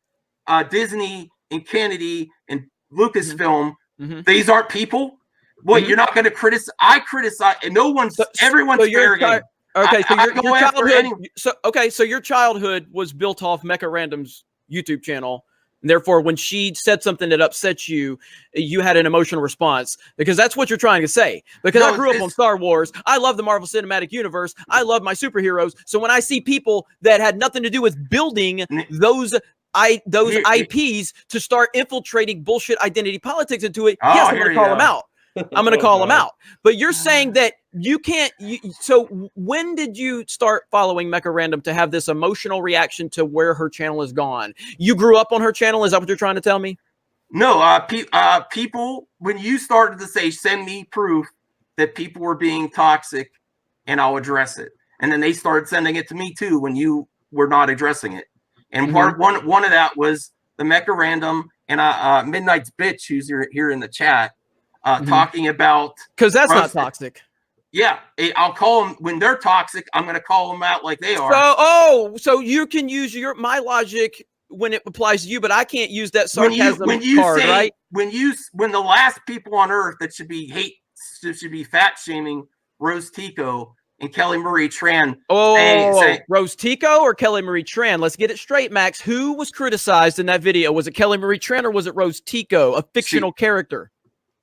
Disney and Kennedy and Lucasfilm. Mm-hmm. These aren't people. What you're not going to criticize? I criticize, and everyone's fair game. Okay, so your childhood was built off Mecha Random's YouTube channel. And therefore, when she said something that upsets you, you had an emotional response because that's what you're trying to say. Because I grew up on Star Wars. I love the Marvel Cinematic Universe. I love my superheroes. So when I see people that had nothing to do with building those IPs to start infiltrating bullshit identity politics into it, yes, I'm going to call them out. I'm going to call them out. But you're saying that you can't. So when did you start following Mecha Random to have this emotional reaction to where her channel has gone? You grew up on her channel. Is that what you're trying to tell me? No, people, when you started to say, send me proof that people were being toxic and I'll address it. And then they started sending it to me too when you were not addressing it. And one of that was the Mecha Random and Midnight's Bitch, who's here in the chat. Talking about because that's not toxic. Yeah, I'll call them when they're toxic. I'm going to call them out like they are. So you can use my logic when it applies to you, but I can't use that sarcasm when you card, say, right? When the last people on earth that should be fat shaming Rose Tico and Kelly Marie Tran. Rose Tico or Kelly Marie Tran? Let's get it straight, Max. Who was criticized in that video? Was it Kelly Marie Tran or was it Rose Tico, a fictional character?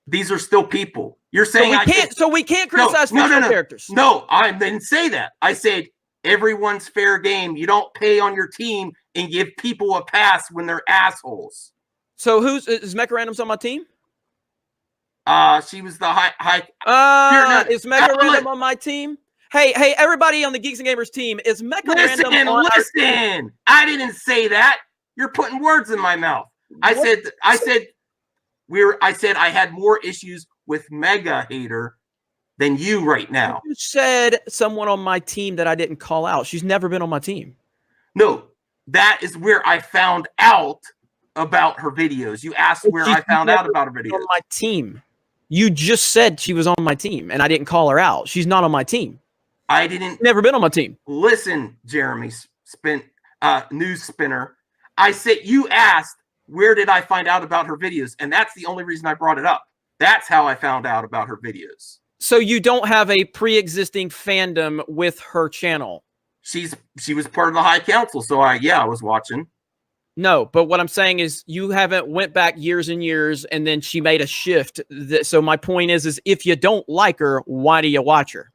These are still people. You're saying we can't criticize fictional characters. No, I didn't say that. I said everyone's fair game. You don't pay on your team and give people a pass when they're assholes. So is Mecha Randoms on my team? She was the high. Is Mecha Random on my team? Hey, everybody on the Geeks and Gamers team, is Mecha Random on our team? I didn't say that. You're putting words in my mouth. I said I had more issues with Mega Hater than you right now. You said someone on my team that I didn't call out. She's never been on my team. No, that is where I found out about her videos. You asked where I found out about her videos. On my team. You just said she was on my team, and I didn't call her out. She's not on my team. I didn't. Never been on my team. Listen, Jeremy News Spinner. I said you asked where did I find out about her videos, and that's the only reason I brought it up. That's how I found out about her videos. So you don't have a pre-existing fandom with her channel. She was part of the High Council, so I was watching. No, but what I'm saying is you haven't went back years and years, and then she made a shift. So my point is if you don't like her, why do you watch her?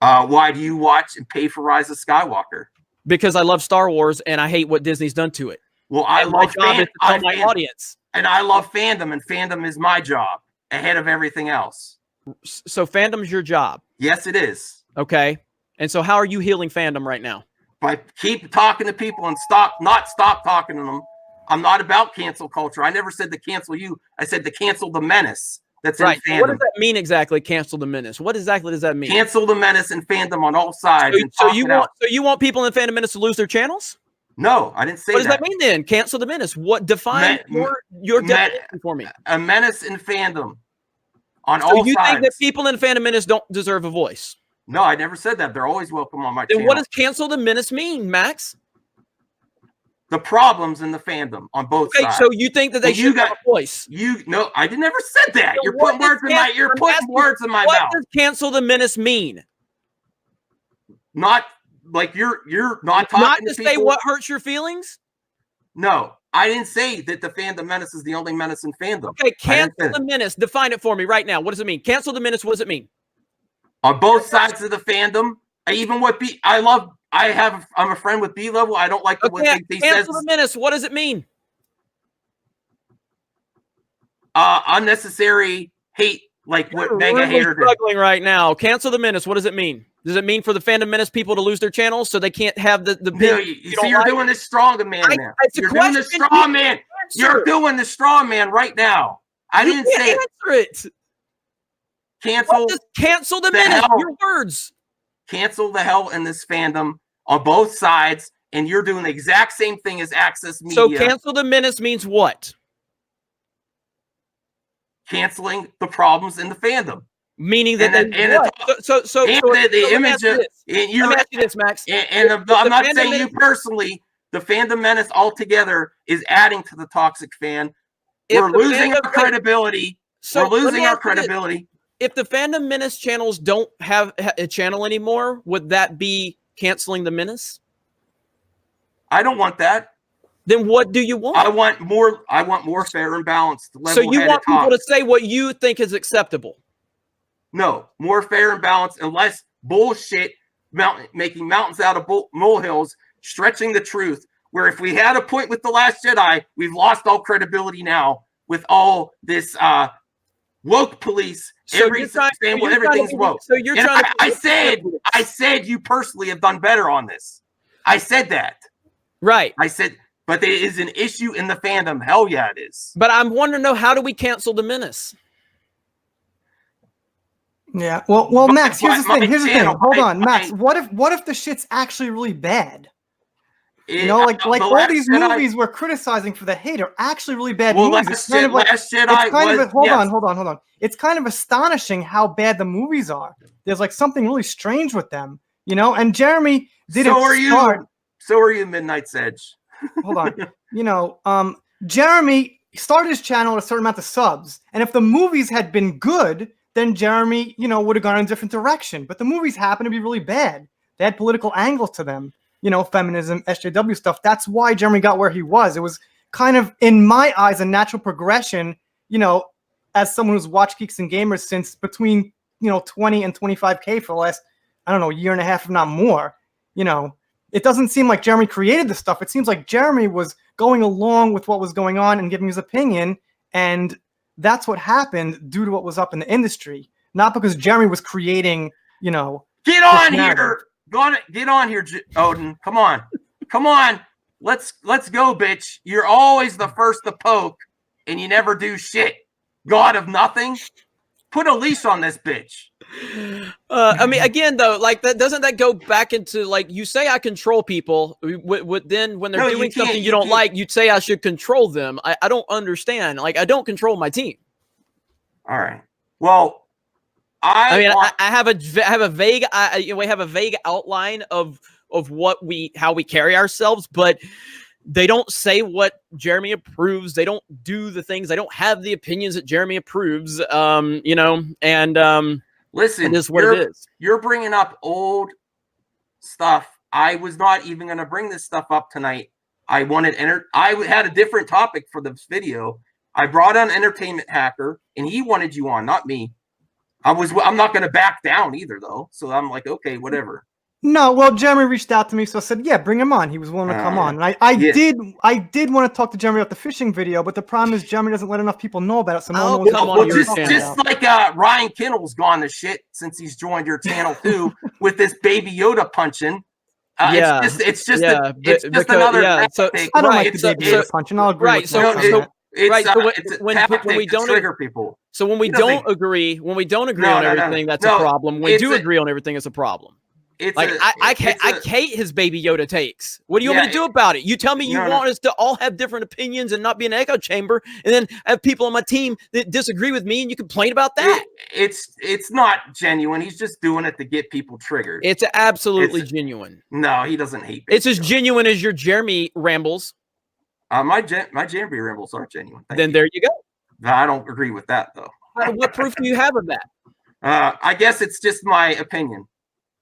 Why do you watch and pay for Rise of Skywalker? Because I love Star Wars and I hate what Disney's done to it. Well, I love my audience, and I love fandom, and fandom is my job ahead of everything else. So fandom's your job. Yes, it is. Okay, and so how are you healing fandom right now? By keep talking to people and not stop talking to them. I'm not about cancel culture. I never said to cancel you. I said to cancel the menace that's in fandom. What does that mean exactly? Cancel the menace. What exactly does that mean? Cancel the menace in fandom on all sides. So you want people in Fandom Menace to lose their channels? No, I didn't say that. What does that mean then? Cancel the menace. What define your definition for me? A menace in fandom on all sides. So you think that people in Fandom Menace don't deserve a voice? No, I never said that. They're always welcome on my channel. Then what does cancel the menace mean, Max? The problems in the fandom on both sides. So you think that they should have a voice? No, I never said that. So you're putting words in my mouth. What does cancel the menace mean? Not like you're not talking not to say people. What hurts your feelings? No, I didn't say that the fandom menace is the only menace in fandom. Okay, cancel the menace. Define it for me right now. What does it mean? Cancel the menace. What does it mean? On both sides of the fandom, I'm a friend with B level. I don't like the way he says. Cancel the menace. What does it mean? Unnecessary hate, like what Mega Hater did. Struggling right now. Cancel the menace. What does it mean? Does it mean for the Fandom Menace people to lose their channels so they can't have the no, you're doing the straw man now. You're doing the straw man. You're doing the straw man right now. I didn't say answer it. Cancel the menace. Your words. Cancel the hell in this fandom on both sides, and you're doing the exact same thing as Access Media. So cancel the menace means what? Canceling the problems in the fandom. Meaning that the image of let me ask you this, Max. And I'm not saying you personally. The Fandom Menace altogether is adding to the toxic fan. We're losing our credibility. We're losing our credibility. If the Fandom Menace channels don't have a channel anymore, would that be canceling the menace? I don't want that. Then what do you want? I want more fair and balanced. So you want people to say what you think is acceptable? No, more fair and balanced and less bullshit, making mountains out of molehills, stretching the truth. Where if we had a point with The Last Jedi, we've lost all credibility now with all this woke police. So everything's woke. So you're trying I said you personally have done better on this. I said that. Right. I said, but there is an issue in the fandom. Hell yeah, it is. But I'm wondering, how do we cancel the menace? Yeah. Well, Max, here's the thing. Hold on, Max. What if the shit's actually really bad? Like all these movies we're criticizing for the hate are actually really bad movies. Hold on. It's kind of astonishing how bad the movies are. There's like something really strange with them, And Jeremy didn't So are you, Midnight's Edge. hold on. You know, Jeremy started his channel at a certain amount of subs, and if the movies had been good, then Jeremy, you know, would have gone in a different direction. But the movies happened to be really bad. They had political angles to them, you know, feminism, SJW stuff. That's why Jeremy got where he was. It was kind of, in my eyes, a natural progression, you know, as someone who's watched Geeks and Gamers since between, you know, 20 and 25K for the last, I don't know, year and a half, if not more. You know, it doesn't seem like Jeremy created the stuff. It seems like Jeremy was going along with what was going on and giving his opinion, and that's what happened due to what was up in the industry, not because Jeremy was creating, you know. Get on here. Get on here, Odin. Come on. Come on. Let's go, bitch. You're always the first to poke, and you never do shit. God of nothing. Put a leash on this bitch. I mean, again, though, like that doesn't that go back into like you say I control people. Then when they're doing something you don't like, you'd say I should control them. I don't understand. Like I don't control my team. All right. Well, I have a vague outline of how we carry ourselves, but they don't say what Jeremy approves. They don't do the things. They don't have the opinions that Jeremy approves. You know, and listen, it is what it is. You're bringing up old stuff. I was not even going to bring this stuff up tonight. I had a different topic for this video. I brought on Entertainment Hacker, and he wanted you on, not me. I'm not going to back down either, though. So I'm like, okay, whatever. No, well, Jeremy reached out to me, so I said, yeah, bring him on. He was willing to come on. And I did want to talk to Jeremy about the fishing video, but the problem is Jeremy doesn't let enough people know about it, so no one knows what you're talking about. Just like Ryan Kinnell's gone to shit since he's joined your channel too, with this Baby Yoda punching. It's just another tactic. I don't like the Baby Yoda punching. I'll agree with that. When we don't trigger people. So when we don't agree on everything, that's a problem. When we do agree on everything, it's a problem. I hate his Baby Yoda takes. What do you want me to do about it? You tell me you want us to all have different opinions and not be an echo chamber, and then have people on my team that disagree with me, and you complain about that. It's not genuine. He's just doing it to get people triggered. It's absolutely genuine. No, he doesn't hate. It's as genuine as your Jeremy rambles. My Jeremy rambles aren't genuine. Then there you go. No, I don't agree with that though. What proof do you have of that? I guess it's just my opinion.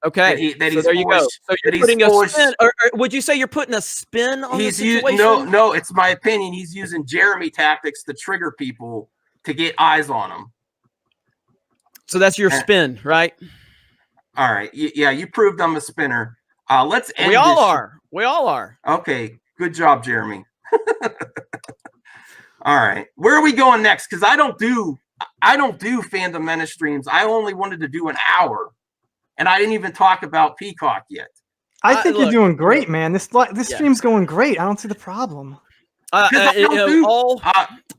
Okay, so there you go. So you're putting a spin, or would you say you're putting a spin on the situation? No, it's my opinion. He's using Jeremy tactics to trigger people to get eyes on him. So that's your spin, right? All right. Yeah, you proved I'm a spinner. Let's end. We all are. Okay. Good job, Jeremy. All right. Where are we going next? Because I don't do Fandom Menace streams. I only wanted to do an hour. And I didn't even talk about Peacock yet. I think you're doing great, man. This stream's going great. I don't see the problem.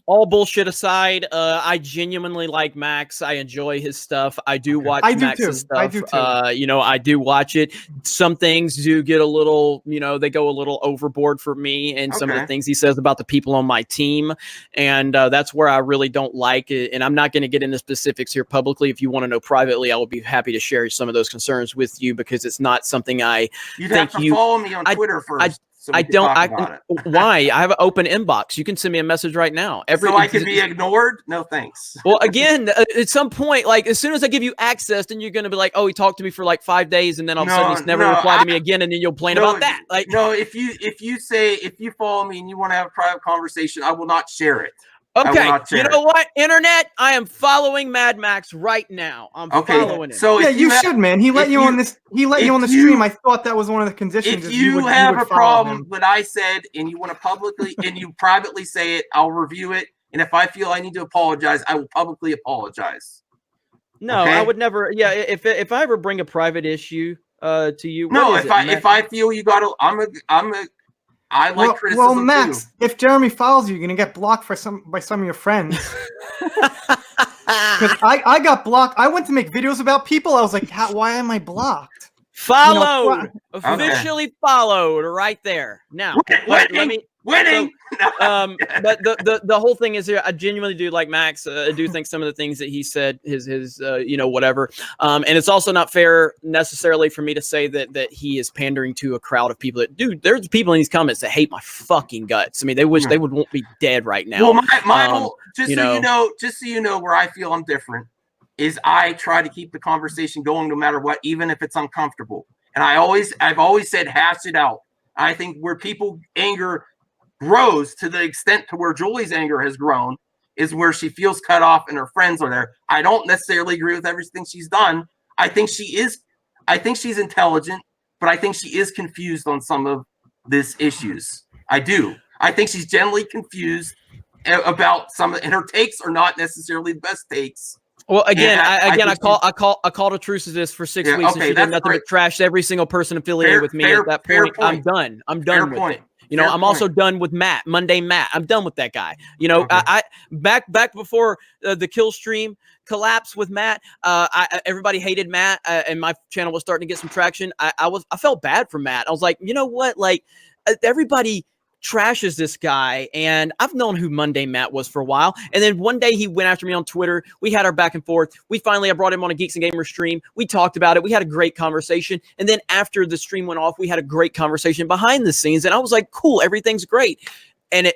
All bullshit aside, I genuinely like Max. I enjoy his stuff. I do watch Max's stuff. I do too. You know, I do watch it. Some things do get a little, you know, they go a little overboard for me, and some of the things he says about the people on my team, and that's where I really don't like it. And I'm not going to get into specifics here publicly. If you want to know privately, I will be happy to share some of those concerns with you, because it's not something You'd have to follow me on Twitter first. Why? I have an open inbox. You can send me a message right now. So I can be ignored? No, thanks. Well, again, at some point, like as soon as I give you access, then you're going to be like, oh, he talked to me for like 5 days, and then all of a sudden he's never replied to me again, and then you'll complain about that. Like, no, if you follow me and you want to have a private conversation, I will not share it. Okay, you know what, Internet? I am following Mad Max right now. I'm following it. So yeah, you should, man. He let you on this. He let you on the stream. I thought that was one of the conditions. If you have a problem that I said, and you want to publicly and you privately say it, I'll review it. And if I feel I need to apologize, I will publicly apologize. No, I would never. Yeah, if I ever bring a private issue to you, no. If I feel you got to, I like criticism. Well, Max, too. If Jeremy follows you, you're gonna get blocked by some of your friends. Because I got blocked. I went to make videos about people. I was like, why am I blocked? Followed, officially followed, right there. Now, let Winning. But the whole thing is here. I genuinely do like Max. I do think some of the things that he said, his whatever. And it's also not fair necessarily for me to say that he is pandering to a crowd of people that, dude, there's people in these comments that hate my fucking guts. I mean, they wish they won't be dead right now. Well, my whole, just so you know where I feel I'm different is I try to keep the conversation going no matter what, even if it's uncomfortable. And I've always said, hash it out. I think where people anger grows to the extent to where Julie's anger has grown is where she feels cut off and her friends are there. I don't necessarily agree with everything she's done. I think she's intelligent, but I think she is confused on some of these issues. I do. I think she's generally confused about some, and her takes are not necessarily the best takes. Well, again, I called a truce to this for 6 weeks, and she did nothing but trash every single person affiliated with me. At that point, I'm done. I'm done with it. I'm also done with Matt, Monday Matt. I'm done with that guy. I back before the kill stream collapsed with Matt. Everybody hated Matt, and my channel was starting to get some traction. I felt bad for Matt. I was like, you know what? Like, everybody trashes this guy, and I've known who Monday Matt was for a while, and then one day he went after me on Twitter. We had our back and forth. I brought him on a Geeks and Gamers stream. We talked about it. We had a great conversation, and then after the stream went off, we had a great conversation behind the scenes, and I was like, cool, everything's great. And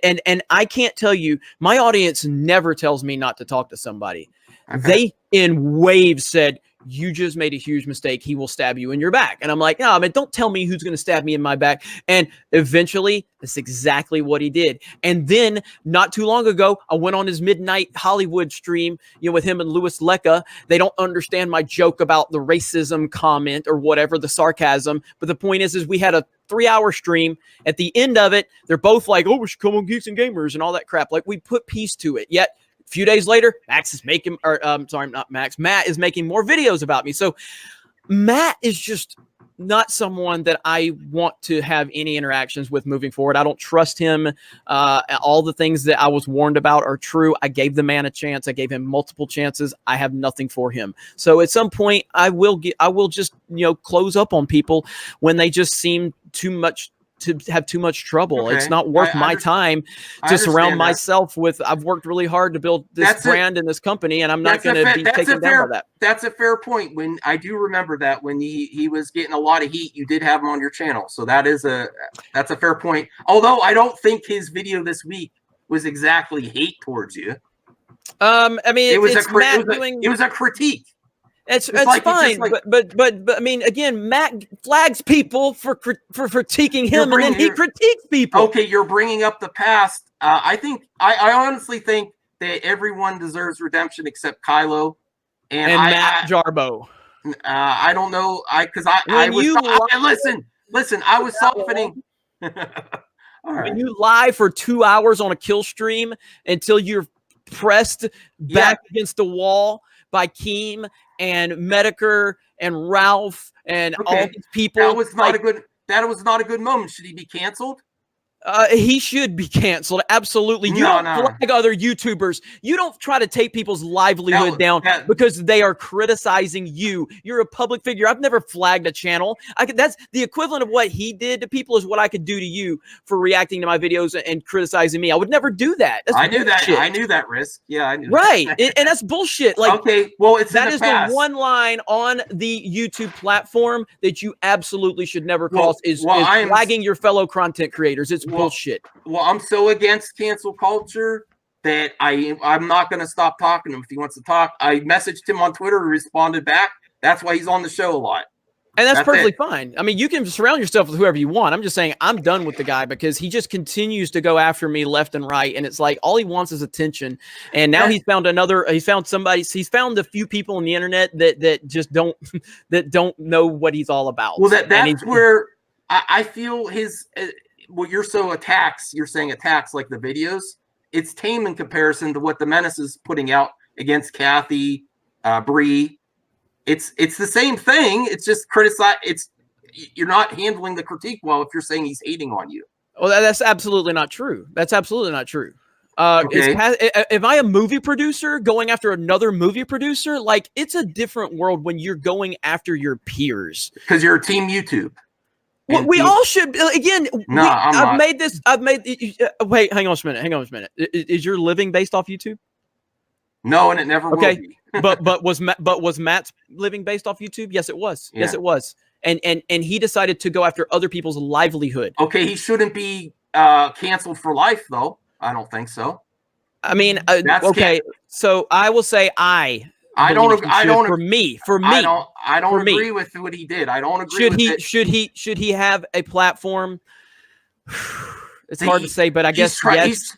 I can't tell you, my audience never tells me not to talk to somebody. Okay. They in waves said, you just made a huge mistake. He will stab you in your back. And I'm like, no, man, don't tell me who's going to stab me in my back. And eventually, that's exactly what he did. And then not too long ago, I went on his midnight Hollywood stream, with him and Louis Lecca. They don't understand my joke about the racism comment or whatever, the sarcasm. But the point is we had a 3-hour stream. At the end of it, they're both like, oh, we should come on Geeks and Gamers and all that crap. Like, we put peace to it. Yet, a few days later, Matt is making more videos about me. So Matt is just not someone that I want to have any interactions with moving forward. I don't trust him. All the things that I was warned about are true. I gave the man a chance. I gave him multiple chances. I have nothing for him. So at some point, I will just close up on people when they just seem to have too much trouble. Okay. It's not worth my time to surround myself with. I've worked really hard to build this brand and this company, and I'm not going to be taken down by that. That's a fair point. When I do remember that when he was getting a lot of heat, you did have him on your channel. So that's a fair point. Although I don't think his video this week was exactly hate towards you. I mean, it was a critique. It's fine, but I mean, again, Matt flags people for critiquing him, and then he critiques people. Okay, you're bringing up the past. I honestly think that everyone deserves redemption except Kylo and Matt Jarbo. I don't know. Listen. I was softening. When you lie for 2 hours on a kill stream until you're pressed back against the wall by Keem and Medicare and Ralph and all these people. That was not a good moment. Should he be canceled? He should be canceled. Absolutely. You don't flag other YouTubers. You don't try to take people's livelihood down because they are criticizing you. You're a public figure. I've never flagged a channel. That's the equivalent of what he did to people is what I could do to you for reacting to my videos and criticizing me. I would never do that. I knew that risk. Yeah, I knew that. And that's bullshit. Like, okay, well, that is the one line on the YouTube platform that you absolutely should never cross is flagging your fellow content creators. It's bullshit. Well, I'm so against cancel culture that I'm not going to stop talking to him if he wants to talk. I messaged him on Twitter, he responded back. That's why he's on the show a lot. And that's perfectly fine. I mean, you can surround yourself with whoever you want. I'm just saying I'm done with the guy because he just continues to go after me left and right. And it's like all he wants is attention. And now he's found he's found a few people on the internet that just don't know what he's all about. Well, that's where I feel his you're saying attacks like the videos. It's tame in comparison to what the Menace is putting out against Kathy, Bree. It's the same thing. It's just you're not handling the critique well if you're saying he's hating on you. Well, that's absolutely not true. That's absolutely not true. Am I a movie producer going after another movie producer? Like, it's a different world when you're going after your peers. Because you're a team YouTube. Well, we all should. Again, no, I've made this. Wait, hang on a minute. Is your living based off YouTube? No, and it never will be. but was Matt's living based off YouTube? Yes, it was. Yeah. Yes, it was. And he decided to go after other people's livelihood. Okay, he shouldn't be canceled for life, though. I don't think so. I mean, okay. So I will say I don't agree. For me. I don't agree with what he did. I don't agree. Should he have a platform? It's hard to say, but I guess yes.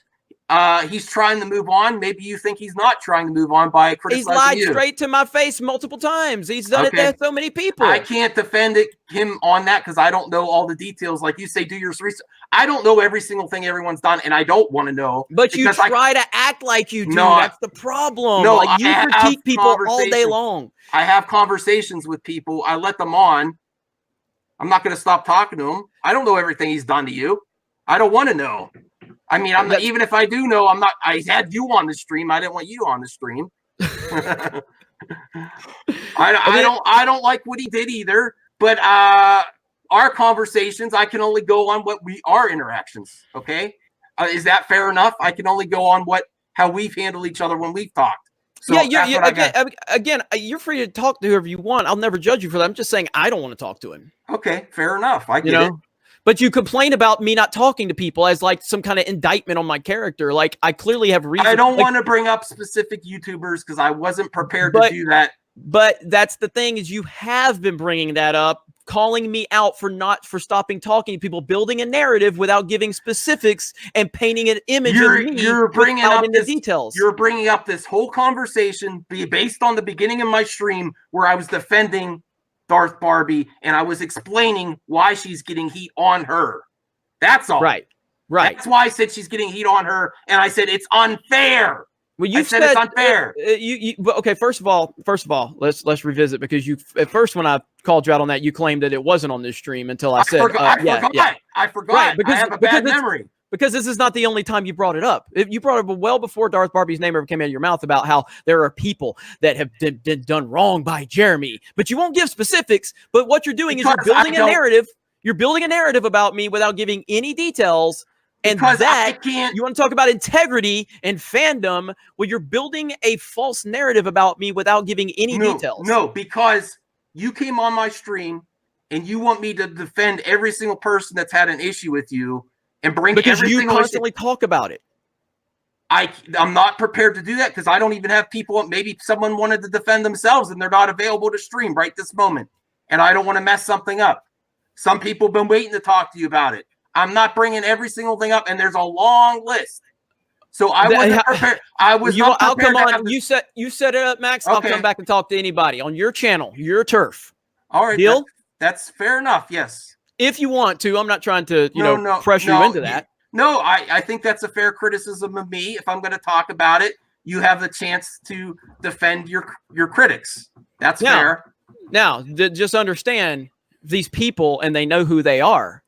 He's trying to move on. Maybe you think he's not trying to move on by criticizing you. He's lied straight to my face multiple times. He's done it to so many people. I can't defend him on that because I don't know all the details. Like you say, do your research. I don't know every single thing everyone's done, and I don't want to know. But you try to act like you do. That's the problem. No, like you critique people all day long. I have conversations with people. I let them on. I'm not going to stop talking to him. I don't know everything he's done to you. I don't want to know. I mean, I'm not, even if I do know, I'm not. I had you on the stream. I didn't want you on the stream. I don't like what he did either. But our conversations, I can only go on what our interactions. Okay, is that fair enough? I can only go on how we've handled each other when we've talked. So again, you're free to talk to whoever you want. I'll never judge you for that. I'm just saying I don't want to talk to him. Okay, fair enough. I get it. But you complain about me not talking to people as like some kind of indictment on my character. Like I clearly have reason. I don't want to bring up specific YouTubers because I wasn't prepared to do that. But that's the thing is you have been bringing that up, calling me out for stopping talking to people, building a narrative without giving specifics and painting an image of me. You're bringing up the details. You're bringing up this whole conversation based on the beginning of my stream where I was defending Darth Barbie, and I was explaining why she's getting heat on her. That's all. Right. That's why I said she's getting heat on her, and I said it's unfair. Well, you said it's unfair. Okay. First of all, let's revisit because at first when I called you out on that, you claimed that it wasn't on this stream until I said, I forgot. Right, because I have a bad memory. Because this is not the only time you brought it up. You brought it up well before Darth Barbie's name ever came out of your mouth about how there are people that have been done wrong by Jeremy. But you won't give specifics. But what you're doing is you're building a narrative. You're building a narrative about me without giving any details. And you want to talk about integrity and fandom. Well, you're building a false narrative about me without giving any details. No, because you came on my stream and you want me to defend every single person that's had an issue with you. And bring because you constantly talk about it. I'm not prepared to do that because I don't even have people. Maybe someone wanted to defend themselves and they're not available to stream right this moment. And I don't want to mess something up. Some people have been waiting to talk to you about it. I'm not bringing every single thing up, and there's a long list. So I wasn't prepared. I was not prepared. I'll come on. You set it up, Max. Okay. I'll come back and talk to anybody on your channel, your turf. All right, deal. That's fair enough. Yes. If you want to, I'm not trying to, pressure you into that. No, I think that's a fair criticism of me. If I'm going to talk about it, you have the chance to defend your critics. That's fair. Now, just understand these people, and they know who they are.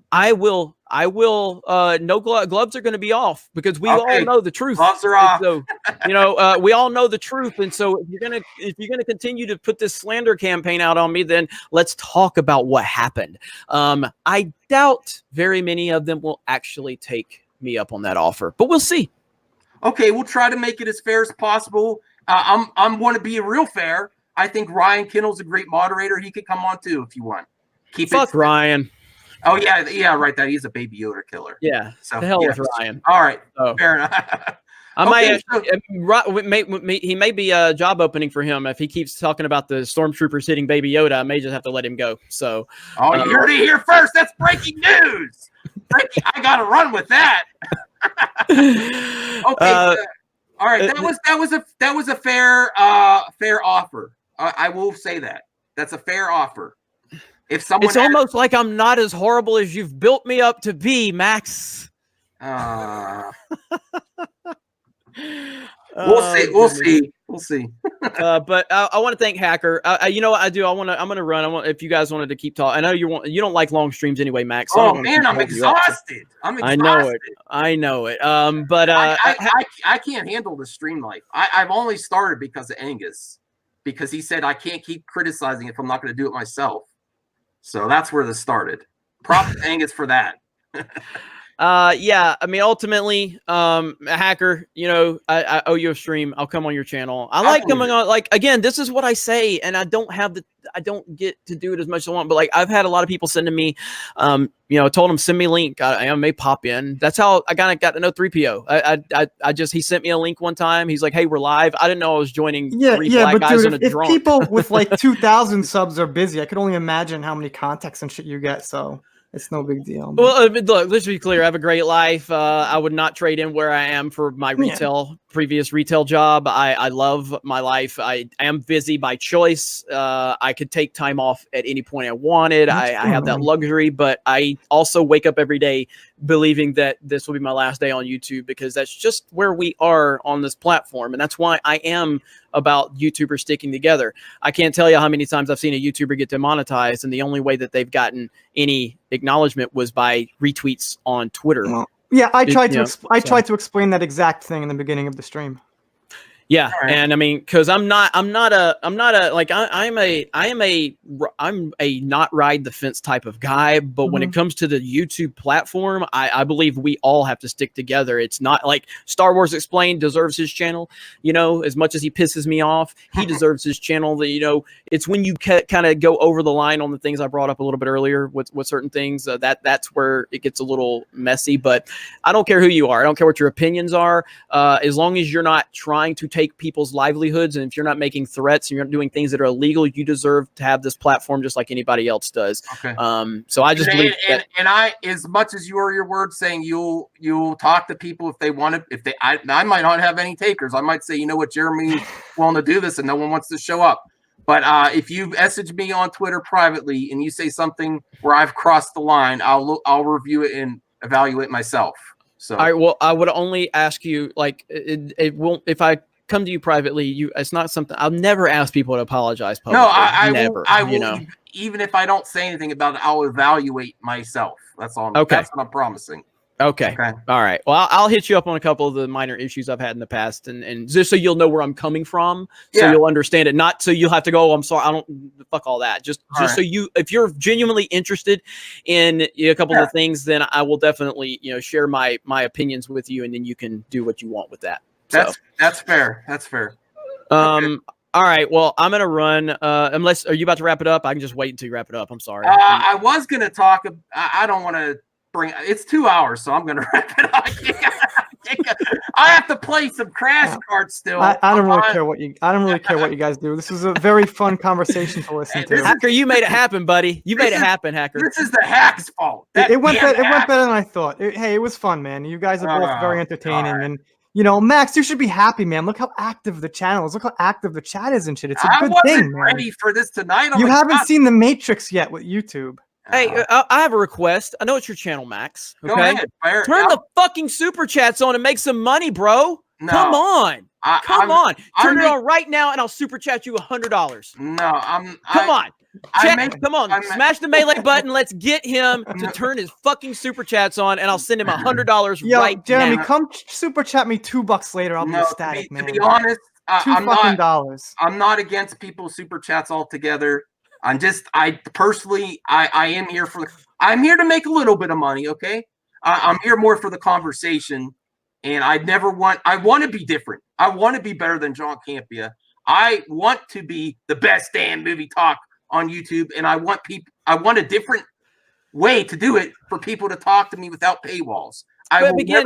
I will. No gloves are going to be off because we all know the truth. Gloves are off. So, we all know the truth. And so if you're gonna continue to put this slander campaign out on me, then let's talk about what happened. I doubt very many of them will actually take me up on that offer, but we'll see. Okay, we'll try to make it as fair as possible. I'm want to be real fair. I think Ryan Kinnell's a great moderator. He could come on too if you want. Fuck Ryan. Oh yeah, right. That he's a Baby Yoda killer. Yeah, so the hell with Ryan. All right, fair enough. He may be a job opening for him if he keeps talking about the stormtroopers hitting Baby Yoda. I may just have to let him go. So, you heard it here first. That's breaking news. I gotta run with that. Okay. All right. That was a fair offer. I will say that. That's a fair offer. If someone it's almost like I'm not as horrible as you've built me up to be, Max. We'll see. But I want to thank Hacker. You know what I do? I'm gonna run. If you guys wanted to keep talking, I know you don't like long streams anyway, Max. So I'm exhausted. I know it. But I can't handle the stream life. I've only started because of Angus, because he said I can't keep criticizing if I'm not going to do it myself. So that's where this started. Props to Angus for that. Yeah, I mean, ultimately, Hacker, you know, I owe you a stream. I'll come on your channel. I like coming on. Like, again, this is what I say, and I don't get to do it as much as I want. But like, I've had a lot of people sending me, you know, told them send me a link. I may pop in. That's how I got to know 3PO. He sent me a link one time. He's like, hey, we're live. I didn't know I was joining. Three black guys dude, in a if drunk. people with like 2,000 subs are busy, I could only imagine how many contacts and shit you get. So. It's no big deal. Well, look, let's be clear. I have a great life. I would not trade in where I am for my previous retail job. I love my life. I am busy by choice. I could take time off at any point I wanted. I have that luxury, but I also wake up every day believing that this will be my last day on YouTube, because that's just where we are on this platform. And that's why I am about YouTubers sticking together. I can't tell you how many times I've seen a YouTuber get demonetized, and the only way that they've gotten any acknowledgement was by retweets on Twitter. Well, yeah, I tried to explain that exact thing in the beginning of the stream. Yeah, right. And I mean, because I'm a not ride the fence type of guy, but when it comes to the YouTube platform, I believe we all have to stick together. It's not like Star Wars Explained deserves his channel, you know, as much as he pisses me off, he deserves his channel. That, you know, it's when you kind of go over the line on the things I brought up a little bit earlier with certain things, that's where it gets a little messy. But I don't care who you are, I don't care what your opinions are, as long as you're not trying to take people's livelihoods, and if you're not making threats and you're not doing things that are illegal, you deserve to have this platform just like anybody else does. Okay. So I just believe that, and I, as much as you are your word saying you'll talk to people if they want to, I might not have any takers. I might say, you know what, Jeremy willing to do this and no one wants to show up. But if you message me on Twitter privately and you say something where I've crossed the line, I'll review it and evaluate myself. So all right, well, I would only ask you, like, it won't, if I come to you privately, it's not something I'll never ask people to apologize publicly. No, I never. I will, you know, even if I don't say anything about it, I'll evaluate myself. That's all. Okay. That's what I'm promising. Okay. All right. Well, I'll hit you up on a couple of the minor issues I've had in the past, and just so you'll know where I'm coming from, so you'll understand it. Not so you'll have to go, oh, I'm sorry, I don't, fuck all that. Just so you, if you're genuinely interested in a couple of things, then I will definitely, you know, share my opinions with you, and then you can do what you want with that. That's fair. That's fair. All right. Well, I'm gonna run. Unless, are you about to wrap it up? I can just wait until you wrap it up. I'm sorry. I was gonna talk. I don't want to bring. It's 2 hours, so I'm gonna wrap it up. I have to play some Crash cards still. I don't really care what you. I don't really care what you guys do. This is a very fun conversation to listen to. Hacker, you made it happen, buddy. You made it happen, Hacker. This is the hack's fault. It went better than I thought. Hey, it was fun, man. You guys are both very entertaining, and you know, Max, you should be happy, man. Look how active the channel is. Look how active the chat is and shit. It's a good thing, man. Ready for this tonight. You haven't seen The Matrix yet with YouTube. Hey, I have a request. I know it's your channel, Max. Okay, go ahead. Turn the fucking super chats on and make some money, bro. No, come on, come on. Turn it on right now, and I'll super chat you $100. No, come on. Come on, smash the melee button. Let's get him to turn his fucking super chats on, and I'll send him $100 right Jeremy, now. come super chat me $2 later. I'll be ecstatic, man. To be honest, I'm not against people's super chats altogether. I personally, I am here I'm here to make a little bit of money. Okay, I'm here more for the conversation, and I want to be different. I want to be better than John Campia. I want to be the best damn movie talk on YouTube, and I want a different way to do it for people to talk to me without paywalls. But again,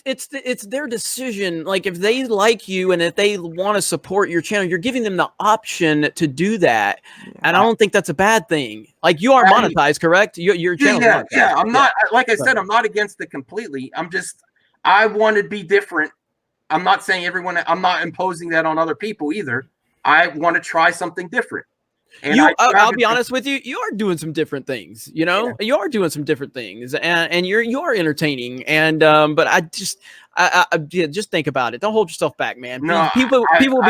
it's their decision. Like, if they like you and if they want to support your channel, you're giving them the option to do that, and I don't think that's a bad thing. Like, you are monetized, correct? Your channel. Yeah. I'm not, like I said, I'm not against it completely. I want to be different. I'm not saying I'm not imposing that on other people either. I want to try something different. And I'll be honest with you, you are doing some different things, you know, you are doing some different things, and you are entertaining. And, but I just think about it. Don't hold yourself back, man. No, people will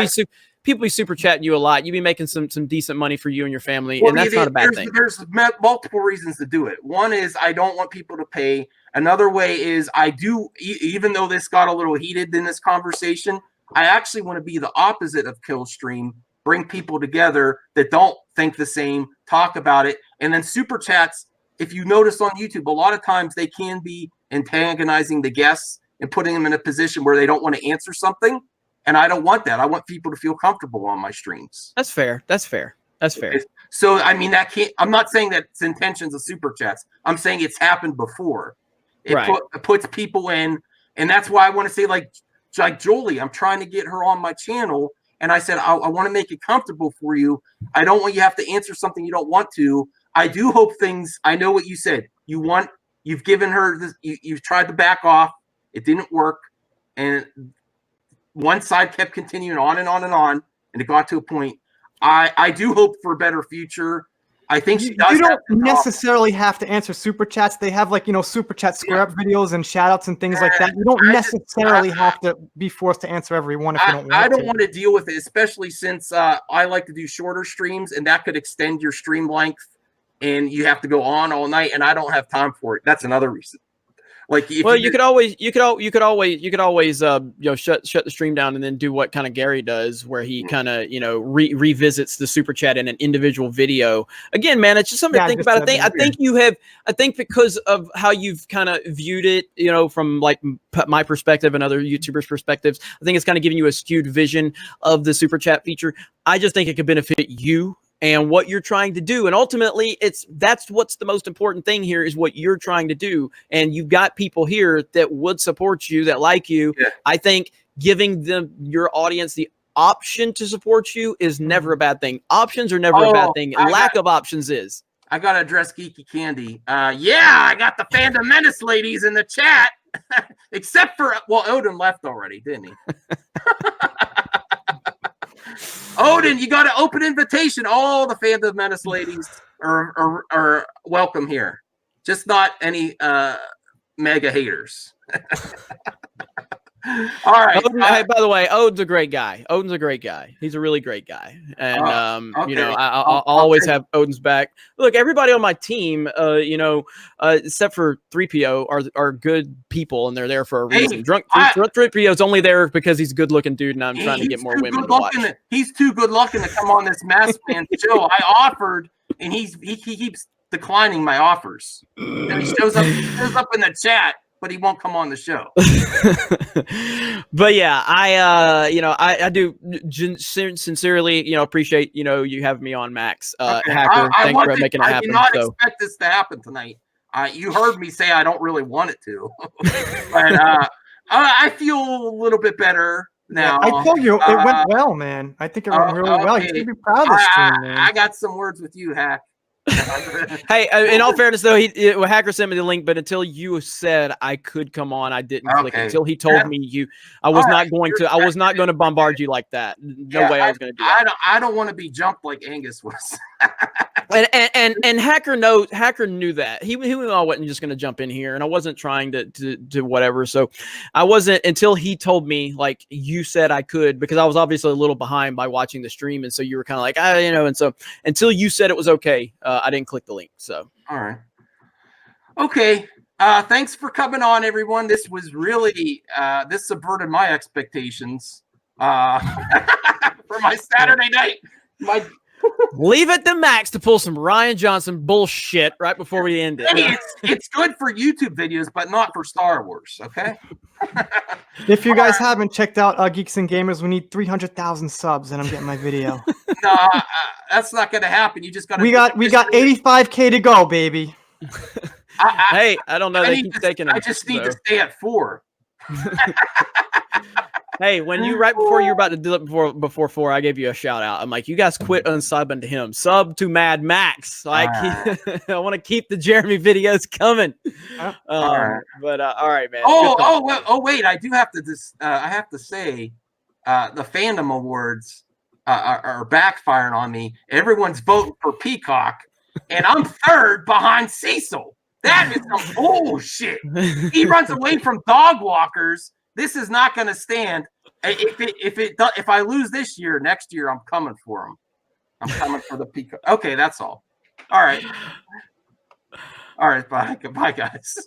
be super chatting you a lot. You be making some decent money for you and your family. And that's not a bad thing. There's multiple reasons to do it. One is I don't want people to pay. Another way is I do, even though this got a little heated in this conversation, I actually want to be the opposite of Killstream bring people together that don't think the same, talk about it. And then super chats, if you notice on YouTube, a lot of times they can be antagonizing the guests and putting them in a position where they don't want to answer something. And I don't want that. I want people to feel comfortable on my streams. That's fair. That's fair. That's fair. So, I mean, I'm not saying that it's intentions of super chats. I'm saying it's happened before. It puts people in. And that's why I want to say, like Jolie, I'm trying to get her on my channel. And I said, I want to make it comfortable for you. I don't want you to have to answer something you don't want to. I do hope things, I know what you said. You've given her this, you've tried to back off. It didn't work. And one side kept continuing on and on and on. And it got to a point. I do hope for a better future. I think she does. You don't necessarily have to answer super chats. They have like, super chat square up videos and shout outs and things like that. You don't necessarily have to be forced to answer every one if you don't want to. I don't want to deal with it, especially since I like to do shorter streams and that could extend your stream length and you have to go on all night and I don't have time for it. That's another reason. Like, you could always shut the stream down and then do what kind of Gary does, where he kind of revisits the super chat in an individual video. Again, man, it's just something to think about. I think because of how you've kind of viewed it, from like my perspective and other YouTubers' perspectives, I think it's kind of giving you a skewed vision of the super chat feature. I just think it could benefit you and what you're trying to do. And ultimately, that's what's the most important thing here is what you're trying to do. And you've got people here that would support you, that like you. Yeah. I think giving your audience the option to support you is never a bad thing. Options are never a bad thing. Lack of options is. I got to address Geeky Candy. I got the Fandom Menace ladies in the chat. Except for, Odin left already, didn't he? Odin, you got an open invitation. All the Fandom Menace ladies are welcome here. Just not any mega haters. All right. Odin, hey, by the way, Odin's a great guy. He's a really great guy. And, I'll always have Odin's back. Look, everybody on my team, except for 3PO are good people and they're there for a reason. 3PO is only there because he's a good looking dude and I'm trying to get more women to watch. He's too good looking to come on this Mask Man show. I offered and he keeps declining my offers. And he shows up in the chat, but he won't come on the show. But yeah, I do sincerely, appreciate, you having me on, Max. Hacker, thanks for making it happen. I did not expect this to happen tonight. You heard me say I don't really want it to, but I feel a little bit better now. I told you it went well, man. I think it went really well. You should be proud of the stream, man. I got some words with you, Hack. Hey, in all fairness, though, Hacker sent me the link, but until you said I could come on, I didn't click. Until he told me I was not going to bombard you like that. No way I was going to do that. I don't want to be jumped like Angus was. and Hacker knew that he knew I wasn't just going to jump in here, and I wasn't trying to whatever. So I wasn't until he told me, like you said I could, because I was obviously a little behind by watching the stream, and so you were kind of like and so until you said it was okay, I didn't click the link. So all right, okay. Thanks for coming on, everyone. This was really this subverted my expectations for my Saturday night. Leave it to Max to pull some Ryan Johnson bullshit right before we end it. Hey, it's good for YouTube videos, but not for Star Wars, okay? If you guys haven't checked out Geeks and Gamers, we need 300,000 subs, and I'm getting my video. No, that's not going to happen. You just got to. We got 85K to go, baby. Hey, I don't know. They keep taking it. I just need to stay at 4. Hey, when you right before you were about to do it before 4, I gave you a shout out. I'm like, you guys quit unsubbing to him. Sub to Mad Max. Like, I want to keep the Jeremy videos coming. But all right, man. Wait, I do have to I have to say, the fandom awards are backfiring on me. Everyone's voting for Peacock, and I'm 3rd behind Cecil. That is some bullshit. He runs away from dog walkers. This is not going to stand. If I lose this year, next year I'm coming for him. I'm coming for the Peacock. Okay, that's all. All right. Bye, guys.